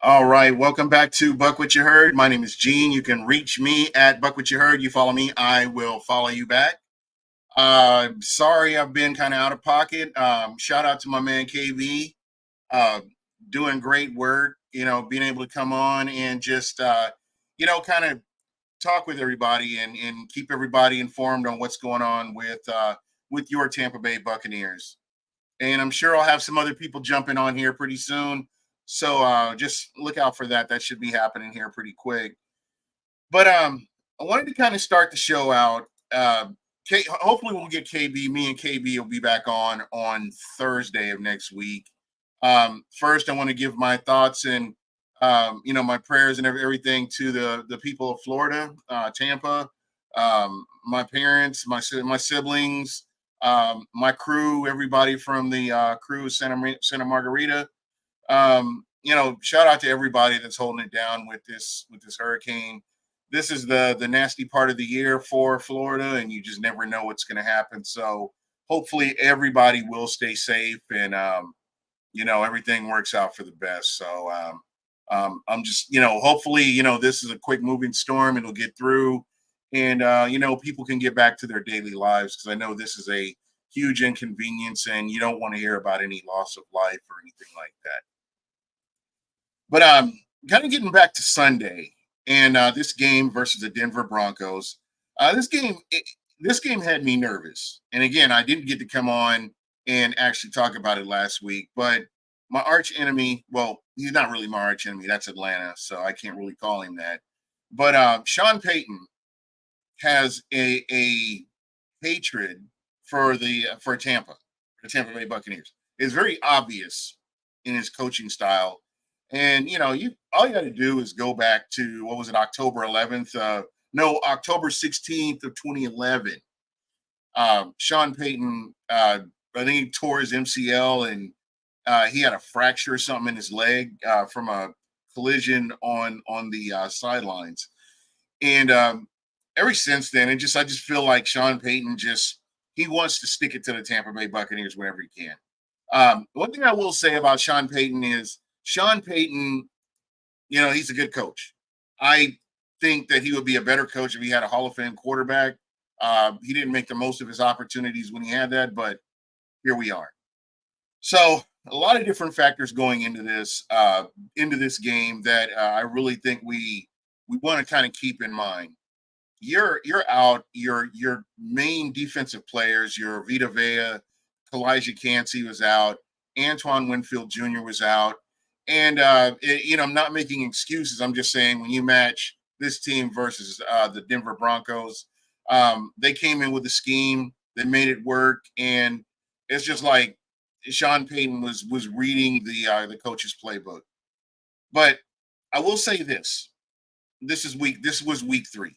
All right, welcome back to Buck What You Heard. My name is Gene. You can reach me at Buck What You Heard. You follow me, I will follow you back. Sorry, I've been kind of out of pocket. Shout out to my man KB, uh, doing great work. Being able to come on and just kind of talk with everybody and keep everybody informed on what's going on with your Tampa Bay Buccaneers. And I'm sure I'll have some other people jumping on here pretty soon. So just look out for that. That should be happening here pretty quick. But I wanted to kind of start the show out. Hopefully, we'll get KB. Me and KB will be back on Thursday of next week. First, I want to give my thoughts and my prayers and everything to the people of Florida, Tampa, my parents, my siblings, my crew, everybody from the crew of Santa Margarita. Shout out to everybody that's holding it down with this hurricane. This is the nasty part of the year for Florida, and you just never know what's going to happen. So hopefully everybody will stay safe and everything works out for the best. So I'm just hopefully this is a quick moving storm. It'll get through, and people can get back to their daily lives because I know this is a huge inconvenience, and you don't want to hear about any loss of life or anything like that. But kind of getting back to Sunday and this game versus the Denver Broncos. This game had me nervous. And again, I didn't get to come on and actually talk about it last week. But my arch enemy, well, he's not really my arch enemy. That's Atlanta, so I can't really call him that. But Sean Payton has a hatred for the Tampa Bay Buccaneers. It's very obvious in his coaching style. And you all you got to do is go back to what was it, October 11th? No, October 16th of 2011. Sean Payton, I think he tore his MCL and he had a fracture or something in his leg from a collision on the sidelines. And ever since then, I just feel like Sean Payton he wants to stick it to the Tampa Bay Buccaneers whenever he can. One thing I will say about Sean Payton is Sean Payton, he's a good coach. I think that he would be a better coach if he had a Hall of Fame quarterback. He didn't make the most of his opportunities when he had that, but here we are. So a lot of different factors going into this game that I really think we want to kind of keep in mind. You're out your main defensive players, your Vita Vea, Kalijah Cansey was out, Antoine Winfield Jr. was out. And I'm not making excuses. I'm just saying when you match this team versus the Denver Broncos, they came in with a scheme, they made it work, and it's just like Sean Payton was reading the coach's playbook. But I will say this: this was week 3.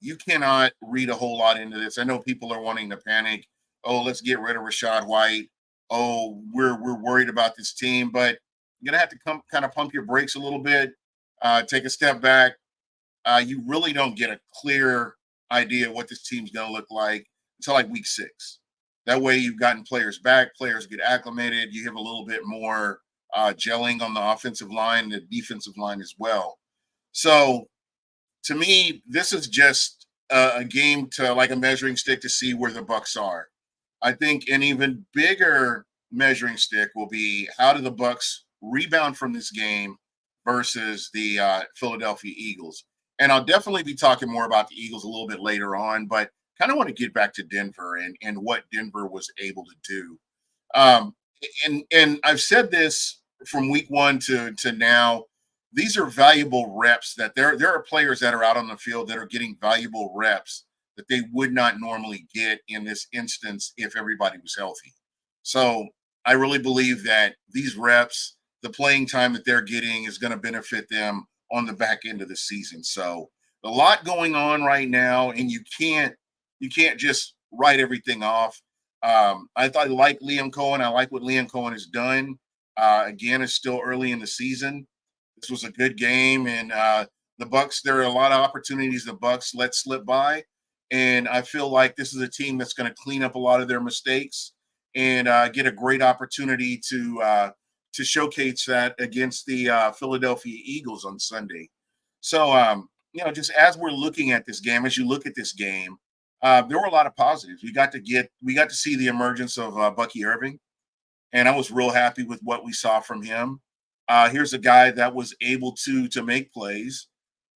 You cannot read a whole lot into this. I know people are wanting to panic. Oh, let's get rid of Rachaad White. Oh, we're worried about this team, but you're gonna have to kind of pump your brakes a little bit, take a step back. You really don't get a clear idea of what this team's gonna look like until like week 6. That way, you've gotten players back, players get acclimated. You have a little bit more gelling on the offensive line, the defensive line as well. So, to me, this is just a game to like a measuring stick to see where the Bucs are. I think an even bigger measuring stick will be how do the Bucs rebound from this game versus the Philadelphia Eagles. And I'll definitely be talking more about the Eagles a little bit later on, but kind of want to get back to Denver and what Denver was able to do. Um, and I've said this from week 1 to now. These are valuable reps that there are players that are out on the field that are getting valuable reps that they would not normally get in this instance if everybody was healthy. So I really believe that these reps, the playing time that they're getting is going to benefit them on the back end of the season. So a lot going on right now, and you can't just write everything off. I like Liam Cohen. I like what Liam Cohen has done. Again, it's still early in the season. This was a good game, and the Bucs. There are a lot of opportunities the Bucs let slip by, and I feel like this is a team that's going to clean up a lot of their mistakes and get a great opportunity to to showcase that against the Philadelphia Eagles on Sunday. So, just as we're looking at this game, as you look at this game, there were a lot of positives. We got to see the emergence of Bucky Irving, and I was real happy with what we saw from him. Here's a guy that was able to make plays,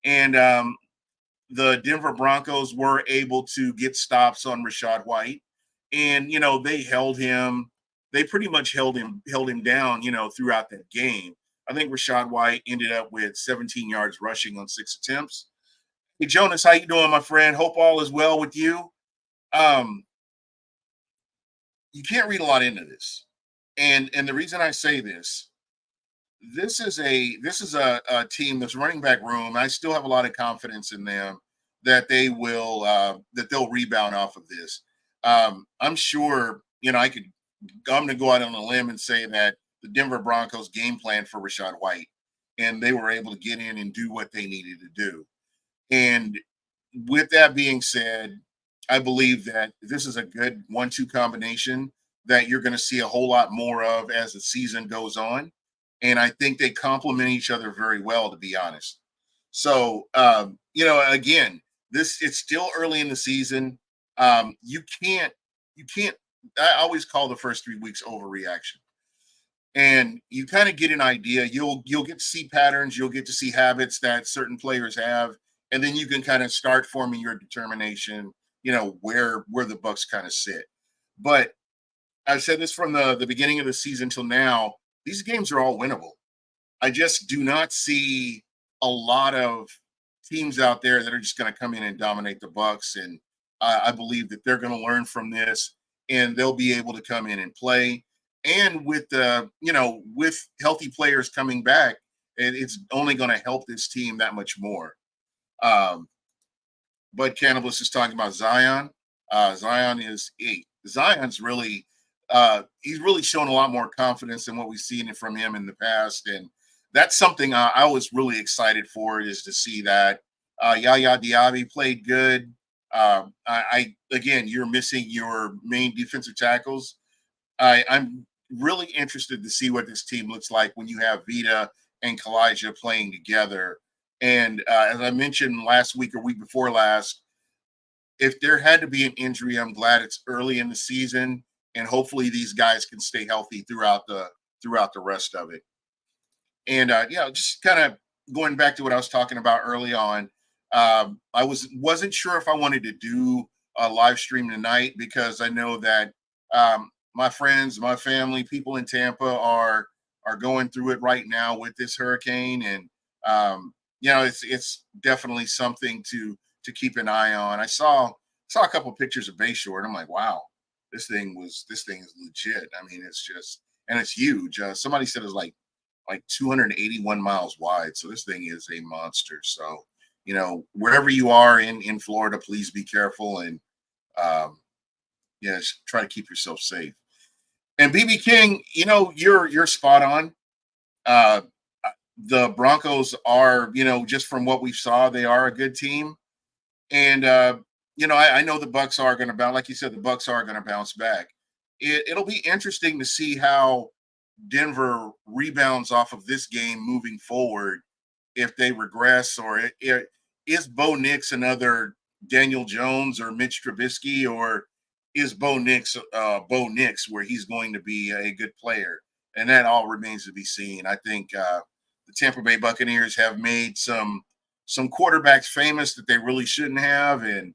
and the Denver Broncos were able to get stops on Rashad White, and they held him. They pretty much held him down, throughout that game. I think Rashad White ended up with 17 yards rushing on 6 attempts. Hey Jonas, how you doing, my friend? Hope all is well with you. Um, you can't read a lot into this, and the reason I say this, this is a team that's running back room. I still have a lot of confidence in them that they'll rebound off of this. I'm sure I'm going to go out on a limb and say that the Denver Broncos game plan for Rashad White, and they were able to get in and do what they needed to do. And with that being said, I believe that this is a good 1-2 combination that you're going to see a whole lot more of as the season goes on. And I think they complement each other very well, to be honest. So, again, it's still early in the season. You can't. I always call the first 3 weeks overreaction, and you kind of get an idea. You'll get to see patterns. You'll get to see habits that certain players have, and then you can kind of start forming your determination. Where the Bucs kind of sit. But I've said this from the beginning of the season till now. These games are all winnable. I just do not see a lot of teams out there that are just going to come in and dominate the Bucs, and I believe that they're going to learn from this, and they'll be able to come in and play. And with healthy players coming back, it's only going to help this team that much more. Um, Bud Cannabis is talking about Zion. Zion's really he's really shown a lot more confidence than what we've seen from him in the past, and that's something I was really excited for, is to see that Yaya Diaby played good. Again, you're missing your main defensive tackles. I'm really interested to see what this team looks like when you have Vita and Kalijah playing together. And as I mentioned last week or week before last, if there had to be an injury, I'm glad it's early in the season, and hopefully these guys can stay healthy throughout the rest of it. And just kind of going back to what I was talking about early on, I wasn't sure if I wanted to do a live stream tonight, because I know that my friends, my family, people in Tampa are going through it right now with this hurricane, and it's definitely something to keep an eye on. I saw a couple of pictures of Bayshore, and I'm like, wow, this thing is legit. I mean, it's huge. Somebody said it was like 281 miles wide, so this thing is a monster. So, wherever you are in Florida, please be careful, and try to keep yourself safe. And BB King, you're spot on. Uh, the Broncos are, just from what we saw, they are a good team. And I know the Bucs are going to bounce. Like you said, the Bucs are going to bounce back. It'll be interesting to see how Denver rebounds off of this game moving forward, if they regress, or is Bo Nix another Daniel Jones or Mitch Trubisky, or is Bo Nix where he's going to be a good player? And that all remains to be seen. I think the Tampa Bay Buccaneers have made some quarterbacks famous that they really shouldn't have, and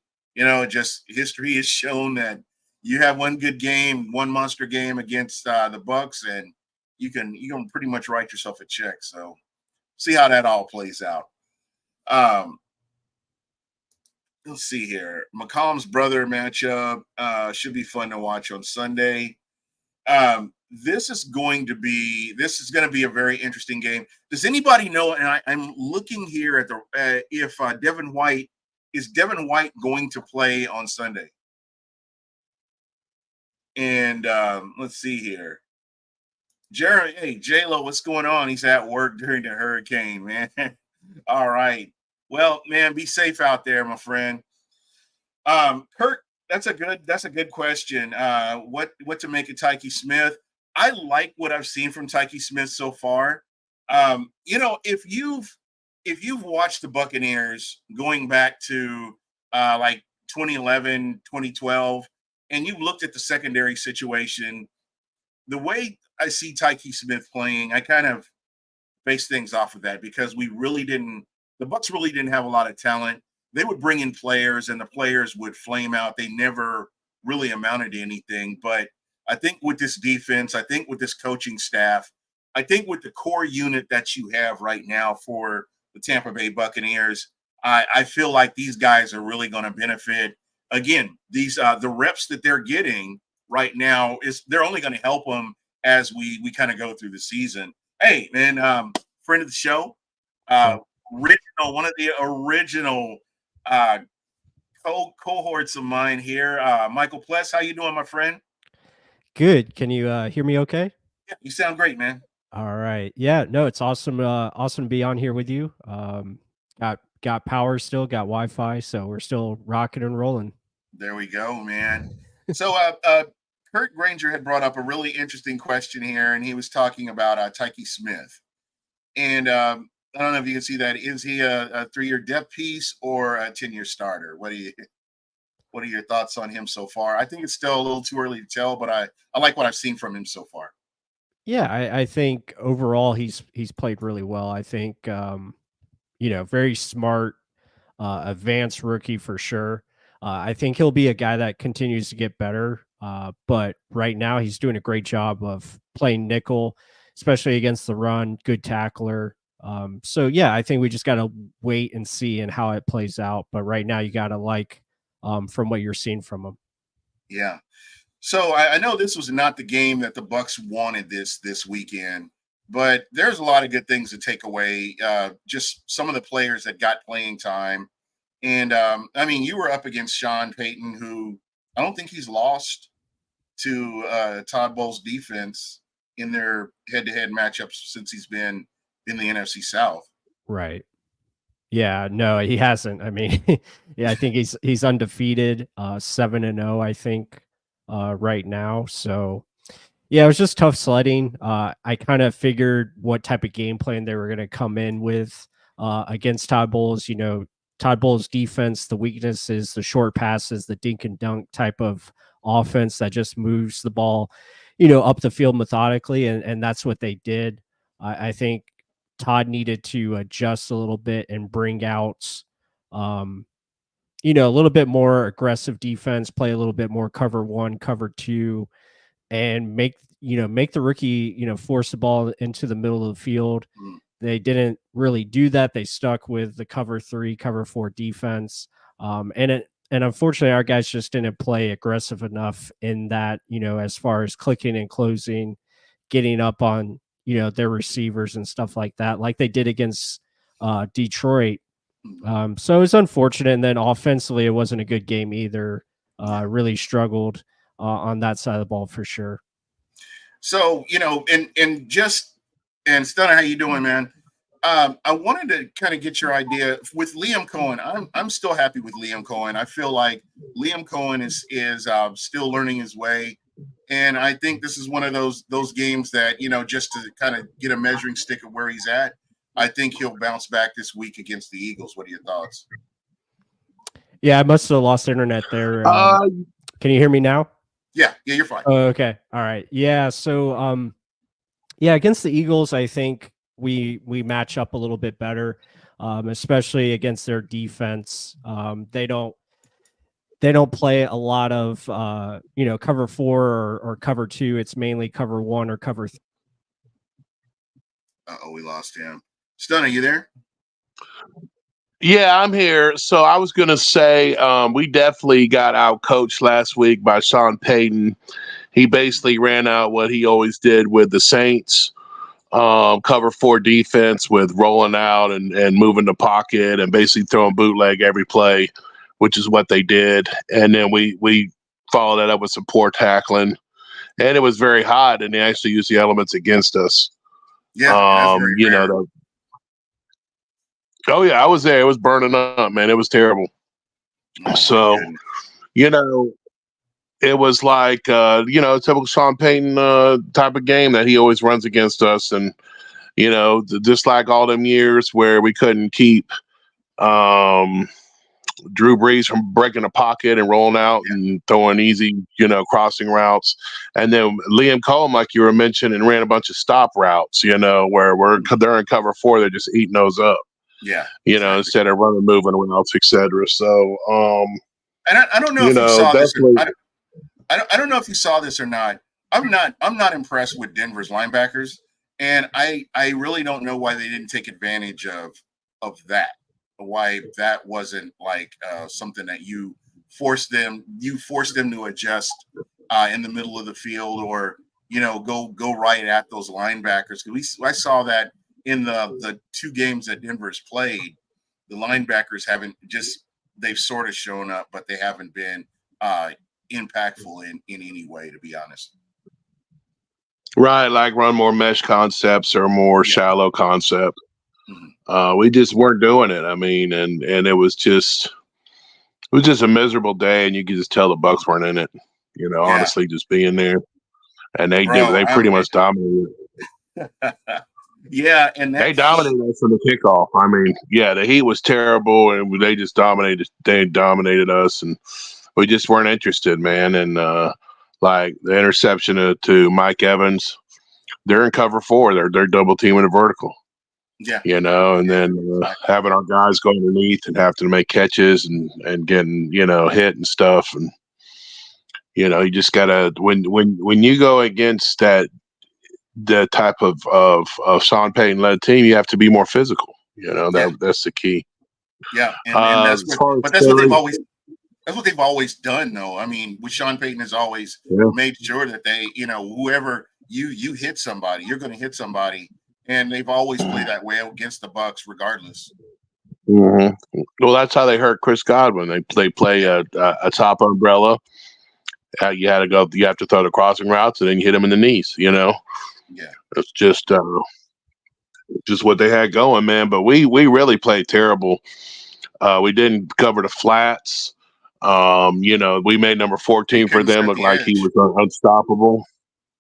just history has shown that you have one good game, one monster game against the Bucs, and you can pretty much write yourself a check. So see how that all plays out. Um, let's see here. McCollum's brother matchup should be fun to watch on Sunday. This is going to be a very interesting game. Does anybody know? And I'm looking here at the if Devin White going to play on Sunday? And let's see here. Jeremy, hey J-Lo, what's going on? He's at work during the hurricane, man. All right. Well, man, be safe out there, my friend. Kurt, that's a good question. What to make of Tyke Smith? I like what I've seen from Tyke Smith so far. If you've watched the Buccaneers going back to like 2011, 2012, and you looked at the secondary situation, the way I see Tyke Smith playing, I kind of base things off of that because the Bucs really didn't have a lot of talent. They would bring in players and the players would flame out. They never really amounted to anything. But I think with this defense, I think with this coaching staff, I think with the core unit that you have right now for the Tampa Bay Buccaneers, I feel like these guys are really going to benefit. Again, these the reps that they're getting right now is they're only going to help them as we kind of go through the season. Hey, man, friend of the show, uh, So one of the original uh, cohorts of mine here, Michael Pless. How you doing, my friend? good. Can you hear me okay? Yeah, you sound great, man. All right. Yeah, no, it's awesome awesome to be on here with you. Got power still, got Wi-Fi, so we're still rocking and rolling. There we go, man. So, Kurt Granger had brought up a really interesting question here, and he was talking about Tyke Smith. And I don't know if you can see that. Is he a 3-year depth piece or a 10-year starter? What are your thoughts on him so far? I think it's still a little too early to tell, but I like what I've seen from him so far. Yeah, I think overall he's played really well. I think very smart, advanced rookie for sure. I think he'll be a guy that continues to get better. But right now, he's doing a great job of playing nickel, especially against the run. Good tackler. So yeah, I think we just got to wait and see and how it plays out. But right now, you got to from what you're seeing from him. Yeah. So I know this was not the game that the Bucs wanted this weekend, but there's a lot of good things to take away. Just some of the players that got playing time, and I mean, you were up against Sean Payton, who I don't think he's lost to Todd Bowles' defense in their head-to-head matchups since he's been in the NFC South. Right. Yeah, no, he hasn't. I mean, yeah, I think he's undefeated, 7-0, I think, right now. So yeah, it was just tough sledding. I kind of figured what type of game plan they were going to come in with against Todd Bowles. Todd Bowles' defense, the weakness is the short passes, the dink and dunk type of offense that just moves the ball, up the field methodically, and that's what they did. I think Todd needed to adjust a little bit and bring out, um, a little bit more aggressive defense, play a little bit more cover one, cover two, and make the rookie force the ball into the middle of the field. Mm, They didn't really do that. They stuck with the cover three, cover four defense, and unfortunately our guys just didn't play aggressive enough in that, as far as clicking and closing, getting up on their receivers and stuff like that, like they did against Detroit. mm, So it was unfortunate. And then offensively, it wasn't a good game either. yeah. Really struggled on that side of the ball for sure. So and Stunner, how you doing, man? I wanted to kind of get your idea with Liam Cohen. I'm still happy with Liam Cohen. I feel like Liam Cohen is still learning his way, and I think this is one of those games that just to kind of get a measuring stick of where he's at. I think he'll bounce back this week against the Eagles. What are your thoughts? Yeah, I must have lost internet there. Uh, Can you hear me now? Yeah, you're fine. Oh, okay. All right. Yeah. So, yeah, against the Eagles, I think we match up a little bit better, especially against their defense. They don't play a lot of cover four or cover two. It's mainly cover one or cover three. Oh, we lost him. Stunner, you there? yeah, I'm here. So I was going to say we definitely got out coached last week by Sean Payton. He basically ran out what he always did with the Saints. Cover four defense with rolling out and moving the pocket and basically throwing bootleg every play, which is what they did. And then we followed that up with some poor tackling. And it was very hot, and they actually used the elements against us. Yeah, that's very rare. Oh yeah, I was there. It was burning up, man. It was terrible. Oh my So, goodness. you know, it was like typical Sean Payton type of game that he always runs against us, and just like all them years where we couldn't keep Drew Brees from breaking a pocket and rolling out and throwing easy, crossing routes. And then Liam Cohen, like you were mentioning, ran a bunch of stop routes, where they're in cover 4, they're just eating those up. Yeah. Exactly. Instead of running, moving routes, etc. So, and I don't know if you saw this. I don't know if you saw this or not. I'm not impressed with Denver's linebackers, and I really don't know why they didn't take advantage of that. Why that wasn't like something that you forced them to adjust in the middle of the field, or go right at those linebackers. Because I saw that in the 2 games that Denver's played, the linebackers they've sort of shown up, but they haven't been impactful in any way, to be honest. Right, like run more mesh concepts or more shallow concept. Mm-hmm. We just weren't doing it. I mean, and it was just a miserable day, and you could just tell the Bucs weren't in it. Honestly, just being there, and they pretty much dominated. Yeah, and they dominated us from the kickoff. I mean, the heat was terrible, and they just dominated. They dominated us, and we just weren't interested, man. And like the interception to Mike Evans, they're in cover 4. They're double teaming the vertical. Yeah. And then having our guys go underneath and having to make catches and getting, hit and stuff. And, you just gotta, when you go against the type of Sean Payton led team, you have to be more physical. That's the key. Yeah. And that's what they've always done, though. I mean, with Sean Payton has always made sure that they, whoever you hit somebody, you're going to hit somebody. And they've always played that way against the Bucs, regardless. Mm-hmm. Well, that's how they hurt Chris Godwin. They play a top umbrella. You have to throw the crossing routes, and then you hit him in the knees. Yeah, it's just what they had going, man. But we really played terrible. We didn't cover the flats. We made number 14 for them look like he was unstoppable.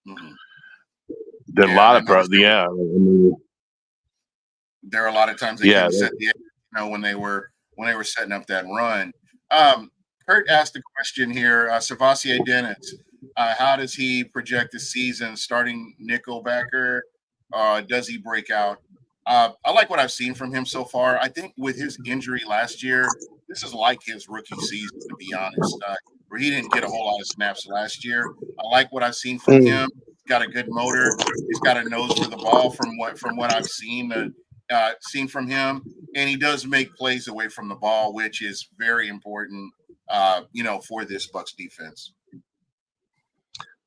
Mm-hmm. Did a lot of I mean, there are a lot of times they couldn't set the edge, when they were setting up that run. Kurt asked a question here. Savassier Dennis, how does he project the season? Starting nickelbacker, does he break out? I like what I've seen from him so far. I think with his injury last year, this is like his rookie season, to be honest, where he didn't get a whole lot of snaps last year. I like what I've seen from him. He's got a good motor. He's got a nose for the ball from what I've seen from him, and he does make plays away from the ball, which is very important, for this Bucs defense.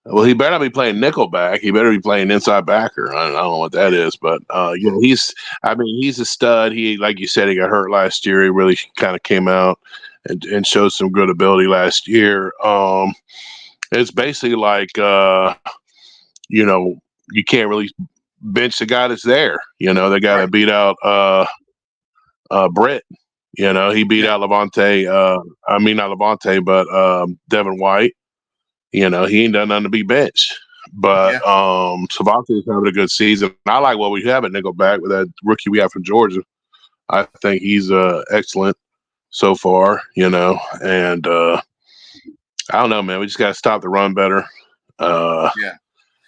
Well, he better not be playing nickelback. He better be playing inside backer. I don't know what that is, but he's a stud. He, like you said, he got hurt last year. He really kind of came out and showed some good ability last year. It's basically like you can't really bench the guy that's there. They got to beat out Britt. He beat out Levante. Not Levante, but Devin White. He ain't done nothing to be benched. But Savante is having a good season. I like what we have at nickelback with that rookie we have from Georgia. I think he's excellent so far. And I don't know, man. We just got to stop the run better.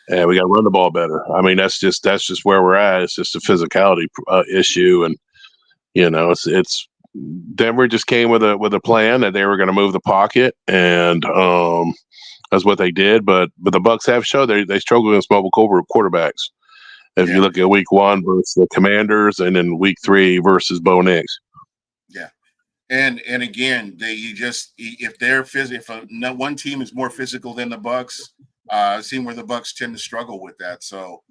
And we got to run the ball better. I mean, that's just where we're at. It's just a physicality issue, and it's Denver just came with a plan that they were going to move the pocket, and that's what they did. But the Bucs have showed they struggle against mobile quarterbacks. If you look at week 1 versus the Commanders, and then week 3 versus Bo Nix. Yeah. And again, if one team is more physical than the Bucs, I've seen where the Bucs tend to struggle with that. So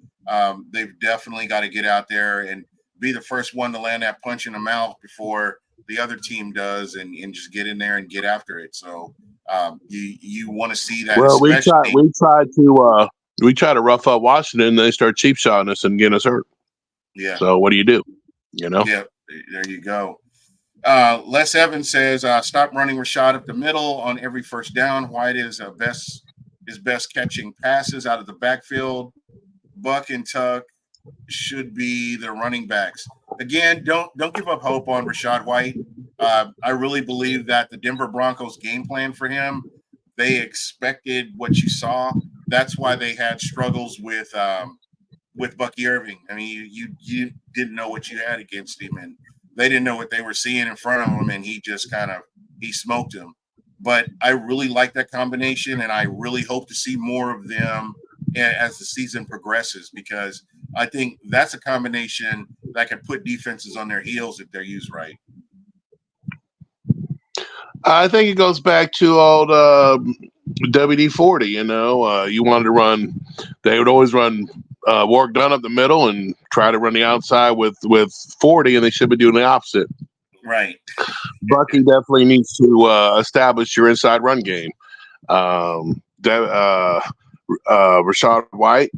they've definitely got to get out there and be the first one to land that punch in the mouth before the other team does, and just get in there and get after it. So you want to see that. Well, we tried to rough up Washington, and they start cheap shotting us and getting us hurt. Yeah. So what do? Yeah, there you go. Les Evans says, stop running Rashad up the middle on every first down. White is best catching passes out of the backfield. Buck and Tuck should be the running backs. Again, don't give up hope on Rashad White. I really believe that the Denver Broncos game plan for him, they expected what you saw. That's why they had struggles with Bucky Irving. I mean, you didn't know what you had against him, and they didn't know what they were seeing in front of him, and he just he smoked him. But I really like that combination, and I really hope to see more of them as the season progresses, because I think that's a combination that can put defenses on their heels if they're used right. I think it goes back to old WD-40. You wanted to run. They would always run Warwick Dunn up the middle and try to run the outside with 40, and they should be doing the opposite. Right. Bucky definitely needs to establish your inside run game. Rashad White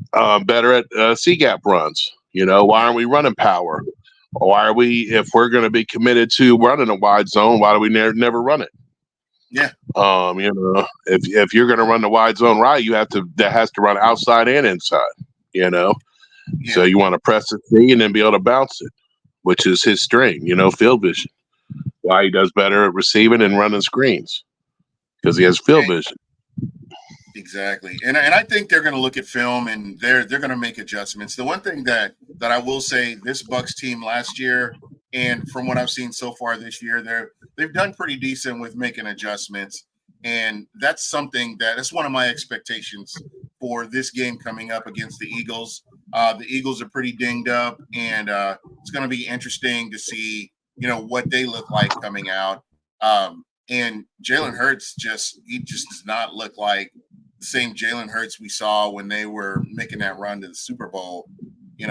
better at C-gap runs. Why aren't we running power? Why are we, if we're going to be committed to running a wide zone, why do we never run it? Yeah. If you're going to run the wide zone right, that has to run outside and inside. Yeah. So you want to press the C and then be able to bounce it, which is his strength. Field vision. Why he does better at receiving and running screens, because he has field vision. Exactly. And I think they're going to look at film and they're going to make adjustments. The one thing that I will say, this Bucs team last year, and from what I've seen so far this year, they've done pretty decent with making adjustments. And that's that's one of my expectations for this game coming up against the Eagles. The Eagles are pretty dinged up, and it's going to be interesting to see, what they look like coming out. And Jalen Hurts just does not look like the same Jalen Hurts we saw when they were making that run to the Super Bowl. He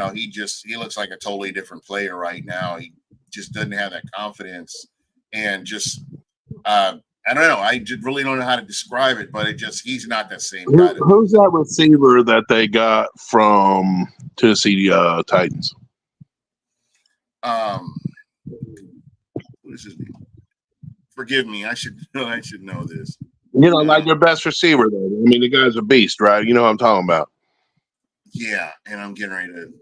looks like a totally different player right now. He just doesn't have that confidence, and just I don't know. I just really don't know how to describe it, but he's not that same guy. Who's that receiver that they got from Tennessee Titans? What is his name? Forgive me. I should know this. Like their best receiver, though. I mean, the guy's a beast, right? You know what I'm talking about. Yeah, and I'm getting ready to.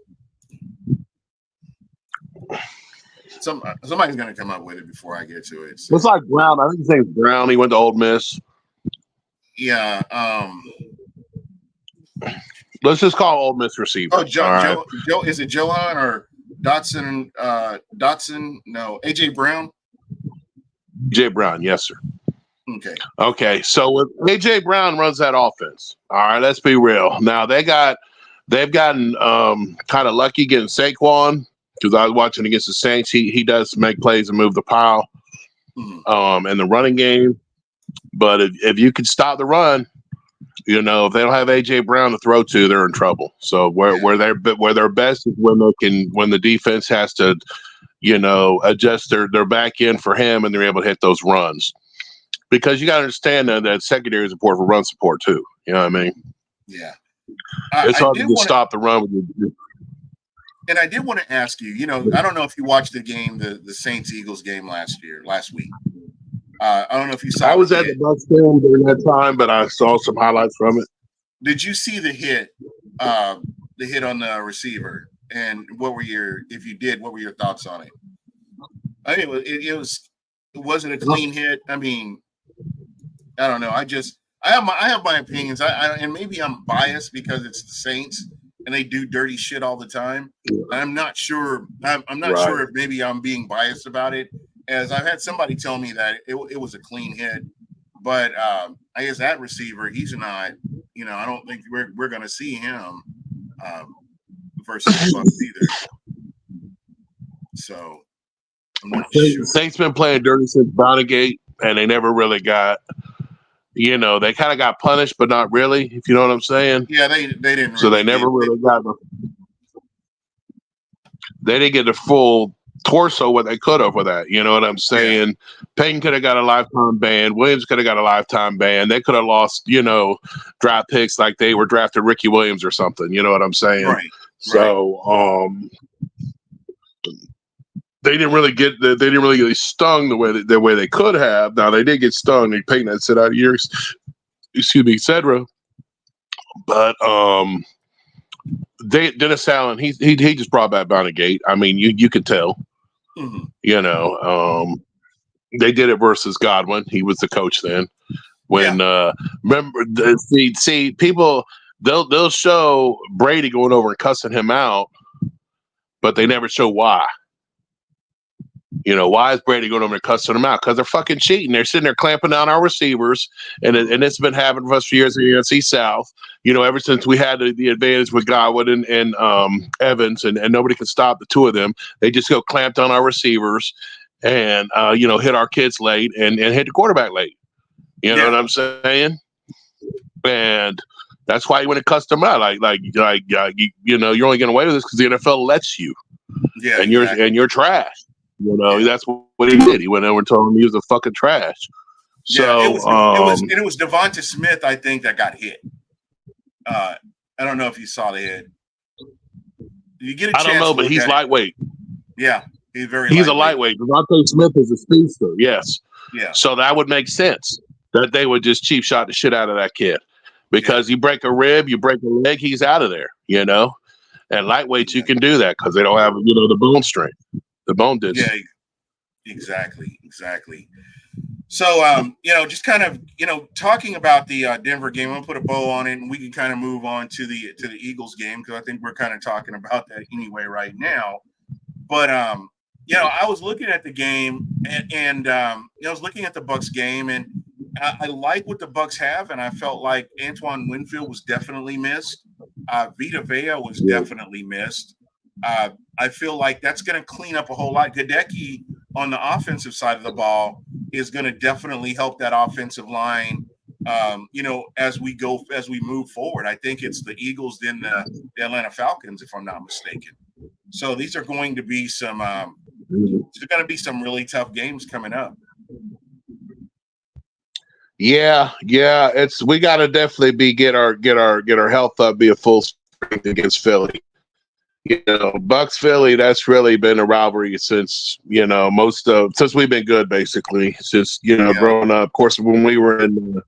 Somebody's going to come up with it before I get to it. So. It's like Brown. I think his name's Brown. He went to Ole Miss. Yeah. Let's just call Ole Miss receiver. Oh, Joe. Is it Johan or Dotson? No, AJ Brown. AJ Brown, yes, sir. Okay. So with AJ Brown runs that offense. All right, let's be real. Now they've gotten kind of lucky getting Saquon, because I was watching against the Saints. He does make plays and move the pile in the running game. But if you could stop the run, if they don't have AJ Brown to throw to, they're in trouble. So where they're best is when the defense has to, adjust their back end for him, and they're able to hit those runs. Because you got to understand that secondary is important for run support too. You know what I mean? Yeah. It's hard to stop the run. And I did want to ask you, I don't know if you watched the game, the Saints-Eagles game last week. I don't know if you saw. I was at the Bucs game during that time, but I saw some highlights from it. Did you see the hit on the receiver? And what were your thoughts on it? I mean, it wasn't a clean hit. I mean, I don't know. I have my opinions. And maybe I'm biased because it's the Saints and they do dirty shit all the time. I'm not sure. I'm not sure if maybe I'm being biased about it, as I've had somebody tell me that it was a clean hit, but I guess that receiver, he's not. I don't think we're going to see him versus the Bucs either. So I'm not sure. Saints been playing dirty since Bonnegate, and they never really got. They kind of got punished, but not really. If you know what I'm saying. Yeah, they didn't. So they never really got. They didn't get the full torso what they could have with that. You know what I'm saying? Yeah. Payton could have got a lifetime ban. Williams could have got a lifetime ban. They could have lost, draft picks like they were drafted Ricky Williams or something. You know what I'm saying? Right. So, they didn't really get stung the way they could have. Now they did get stung. They Peyton had sit out years, etc. But Dennis Allen, he just brought back Bounty Gate. I mean, you could tell. Mm-hmm. You know, they did it versus Godwin. He was the coach then. When remember, see people they'll show Brady going over and cussing him out, but they never show why. You know, why is Brady going over and cussing them out? Because they're fucking cheating. They're sitting there clamping down our receivers, and it's been happening for us for years in the NFC South. You know, ever since we had the advantage with Godwin and Evans, and nobody could stop the two of them. They just go clamp down our receivers and, you know, hit our kids late and hit the quarterback late. You know what I'm saying? And that's why he went and cussed them out. Like you know, you're only getting away with this because the NFL lets you. Yeah, and you're trash. You know, that's what he did. He went over and told him he was a fucking trash. So it was Devonta Smith, I think, that got hit. I don't know if you saw the hit. You get a chance. I don't know, but he's lightweight. Yeah, he's a lightweight. Devonta Smith is a speedster. Yes. Yeah. So that would make sense that they would just cheap shot the shit out of that kid because you break a rib, you break a leg, he's out of there. You know, and lightweights you can do that because they don't have the bone strength. The bone density. Yeah, exactly. So, just kind of, talking about the Denver game, I'm gonna put a bow on it, and we can kind of move on to the Eagles game because I think we're kind of talking about that anyway right now. But I was looking at the game, and I was looking at the Bucs game, and I like what the Bucs have, and I felt like Antoine Winfield was definitely missed. Vita Vea was definitely missed. I feel like that's going to clean up a whole lot. Gadecki on the offensive side of the ball is going to definitely help that offensive line, as we move forward. I think it's the Eagles, then the Atlanta Falcons, if I'm not mistaken. So these are going to be some really tough games coming up. Yeah. We got to definitely get our health up, be a full strength against Philly. You know, Bucs Philly, that's really been a rivalry since, since we've been good, basically. Since, growing up. Of course, when we were in the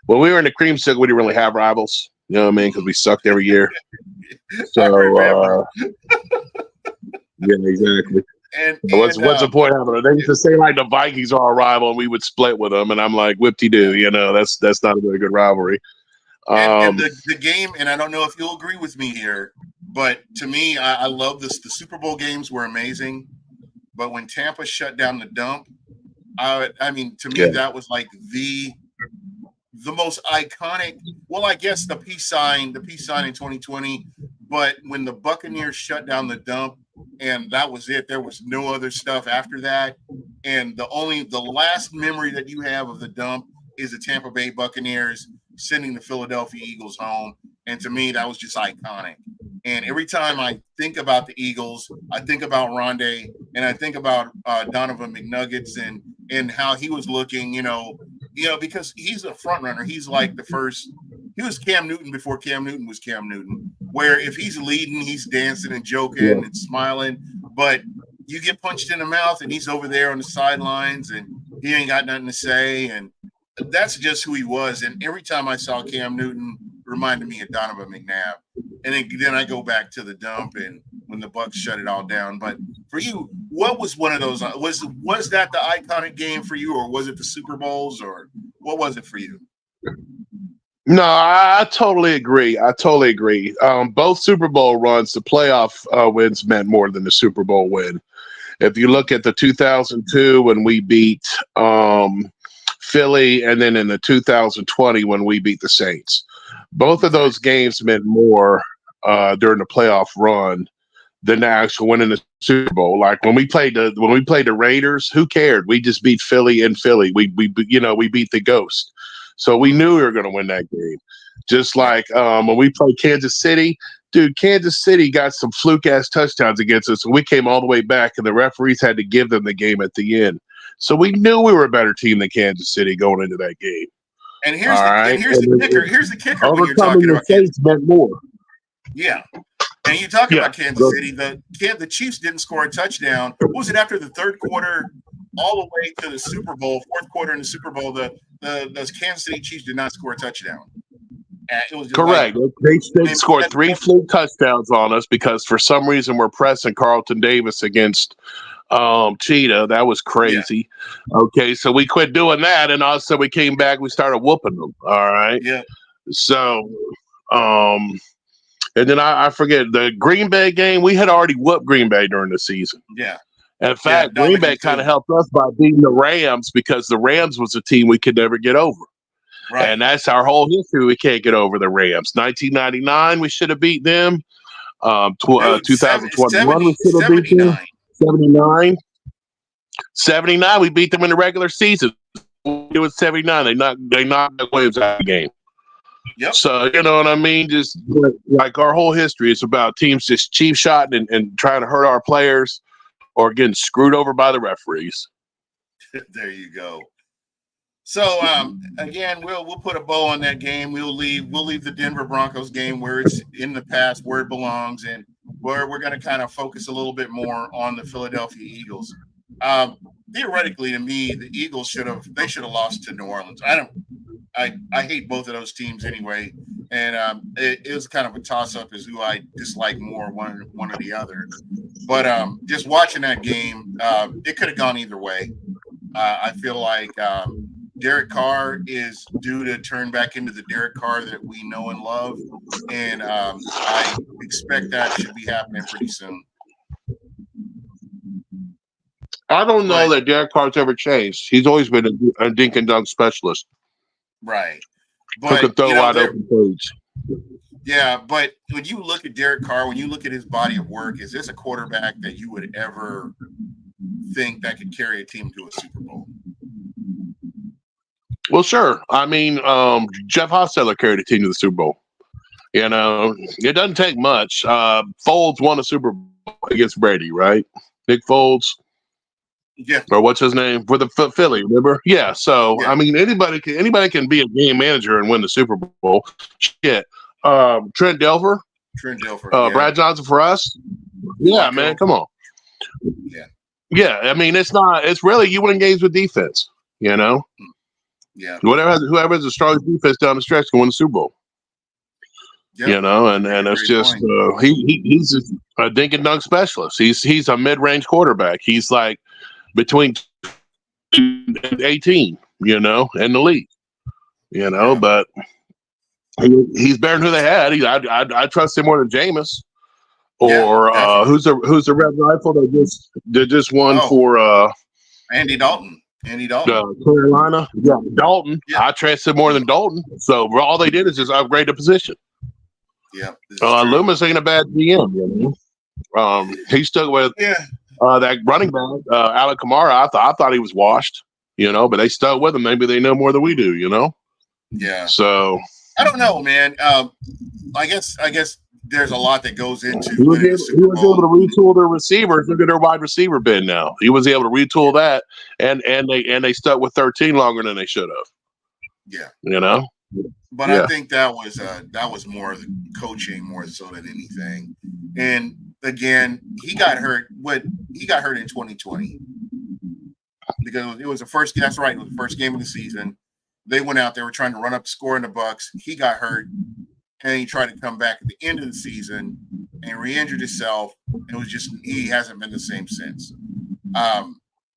creamsicle, we didn't really have rivals. You know what I mean? Because we sucked every year. So, yeah, exactly. And what's the point of it? They used to say like the Vikings are a rival, and we would split with them, and I'm like, whip-de-doo. That's not a very good rivalry. And the game, and I don't know if you'll agree with me here, but to me, I love this. The Super Bowl games were amazing, but when Tampa shut down the dump, that was like the most iconic. Well, I guess the peace sign in 2020, but when the Buccaneers shut down the dump, and that was it. There was no other stuff after that, and the last memory that you have of the dump is the Tampa Bay Buccaneers sending the Philadelphia Eagles home. And to me, that was just iconic. And every time I think about the Eagles, I think about Rondé, and I think about Donovan McNuggets and how he was looking, because he's a front runner. He's like he was Cam Newton before Cam Newton was Cam Newton, where if he's leading, he's dancing and joking and smiling, but you get punched in the mouth and he's over there on the sidelines and he ain't got nothing to say. And that's just who he was. And every time I saw Cam Newton, reminded me of Donovan McNabb. And then I go back to the dump and when the Bucs shut it all down. But for you, what was one of those? Was that the iconic game for you, or was it the Super Bowls, or what was it for you? No, I totally agree. Both Super Bowl runs, the playoff wins meant more than the Super Bowl win. If you look at the 2002 when we beat Philly, and then in the 2020 when we beat the Saints, both of those games meant more during the playoff run than the actual winning the Super Bowl. Like when we played the Raiders, who cared? We just beat Philly in Philly. We beat the Ghost. So we knew we were going to win that game. Just like when we played Kansas City, dude, Kansas City got some fluke-ass touchdowns against us, and we came all the way back, and the referees had to give them the game at the end. So we knew we were a better team than Kansas City going into that game. And here's the kicker. Here's the kicker when you're talking about Saints meant more. Yeah. And you talk Yeah. about Kansas City. The Chiefs didn't score a touchdown. What was it after the third quarter, all the way to the Super Bowl, fourth quarter in the Super Bowl? The Kansas City Chiefs did not score a touchdown. And it was just Correct. They scored 3 fluke touchdowns on us because for some reason we're pressing Carlton Davis against Cheetah. That was crazy. Yeah. Okay, so we quit doing that, and all of a sudden we came back. We started whooping them. All right. Yeah. So, and then I forget the Green Bay game. We had already whooped Green Bay during the season. Yeah. In fact, Green Bay kind of helped us by beating the Rams because the Rams was a team we could never get over. Right. And that's our whole history. We can't get over the Rams. 1999, we should have beat them. 2021, we should have beat them. 79, we beat them in the regular season. It was 79. They knocked the Williams out of the game. Yep. So, you know what I mean? Just like our whole history is about teams just cheap shotting and trying to hurt our players or getting screwed over by the referees. There you go. So again, we'll put a bow on that game. We'll leave the Denver Broncos game where it's in the past, where it belongs, and where we're going to kind of focus a little bit more on the Philadelphia Eagles. Theoretically, to me, the Eagles should have lost to New Orleans. I hate both of those teams anyway, and it was kind of a toss-up as who I dislike more, one or the other. But just watching that game, it could have gone either way. I feel like Derek Carr is due to turn back into the Derek Carr that we know and love, and I expect that should be happening pretty soon. I don't know that Derek Carr's ever changed. He's always been a dink and dunk specialist. Right. But, who can throw wide open plays. Yeah, but when you look at Derek Carr, when you look at his body of work, is this a quarterback that you would ever think that could carry a team to a Super Bowl? Well, sure. I mean, Jeff Hostetler carried a team to the Super Bowl. You know, it doesn't take much. Foles won a Super Bowl against Brady, right? Nick Foles. Yeah. Or what's his name? For the Philly, remember? Yeah. So, yeah. I mean, anybody can be a game manager and win the Super Bowl. Shit. Trent Dilfer. Yeah. Brad Johnson for us. Yeah, man. Come on. Yeah. Yeah. I mean, it's really you win games with defense, you know? Yeah. Whoever has the strongest defense down the stretch can win the Super Bowl. Yep. You know, and it's just he's a dink and dunk specialist. He's a mid-range quarterback. He's like between 18, you know, in the league. You know, but he's better than who they had. I trust him more than Jameis. Or who's the red rifle that just won for Andy Dalton. Carolina. Yeah, Dalton. Yeah. I trust him more than Dalton. So all they did is just upgrade the position. Yeah. Loomis ain't a bad GM, you know. He stuck with that running back, Alec Kamara. I thought he was washed, you know, but they stuck with him. Maybe they know more than we do, you know. Yeah. So I don't know, man. I guess there's a lot that goes into. He was able to retool their receivers. Look at their wide receiver bin now. He was able to retool that, and they stuck with 13 longer than they should have. Yeah. You know. But I think that was more of the coaching more so than anything. And again, he got hurt. He got hurt in 2020 because it was the first. That's right. It was the first game of the season. They went out. They were trying to run up the score in the Bucs. He got hurt, and he tried to come back at the end of the season and re-injured himself. It was just he hasn't been the same since.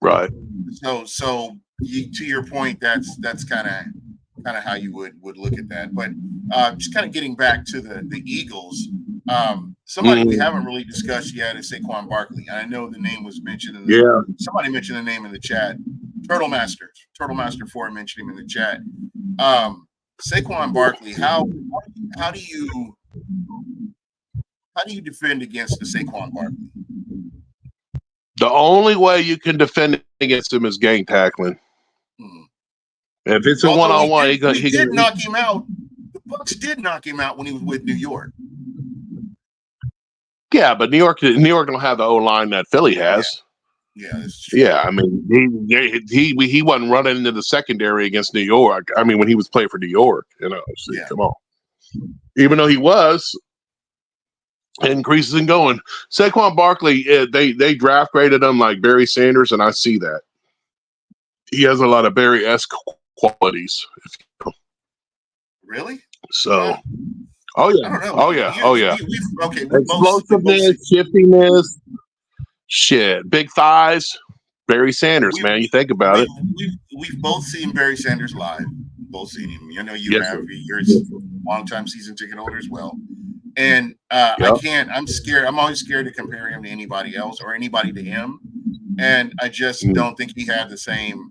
Right. So to your point, that's kind of how you would look at that. But just kind of getting back to the Eagles, somebody we haven't really discussed yet is Saquon Barkley. I know the name was mentioned. Somebody mentioned the name in the chat. Turtle Master 4 mentioned him in the chat. Saquon Barkley, how do you defend against the Saquon Barkley? The only way you can defend against him is gang tackling. If it's a one-on-one, he did knock him out. The Bucs did knock him out when he was with New York. Yeah, but New York don't have the O-line that Philly has. Yeah, that's true. Yeah, I mean, he wasn't running into the secondary against New York. I mean, when he was playing for New York, you know. So, come on. Even though he was, increases and going. Saquon Barkley, they draft graded him like Barry Sanders, and I see that he has a lot of Barry-esque qualities. Really? So, Huh. oh I yeah, don't know. oh yeah, oh yeah. We've Explosiveness, shiftiness, shit, big thighs. Barry Sanders, man. You think about it. We've both seen Barry Sanders live. Both seen him. I know you Yes, have. sir. You're a Yes, sir. longtime season ticket holder as well. And I Yep. can't. I'm scared. I'm always scared to compare him to anybody else or anybody to him. And I just don't think he had the same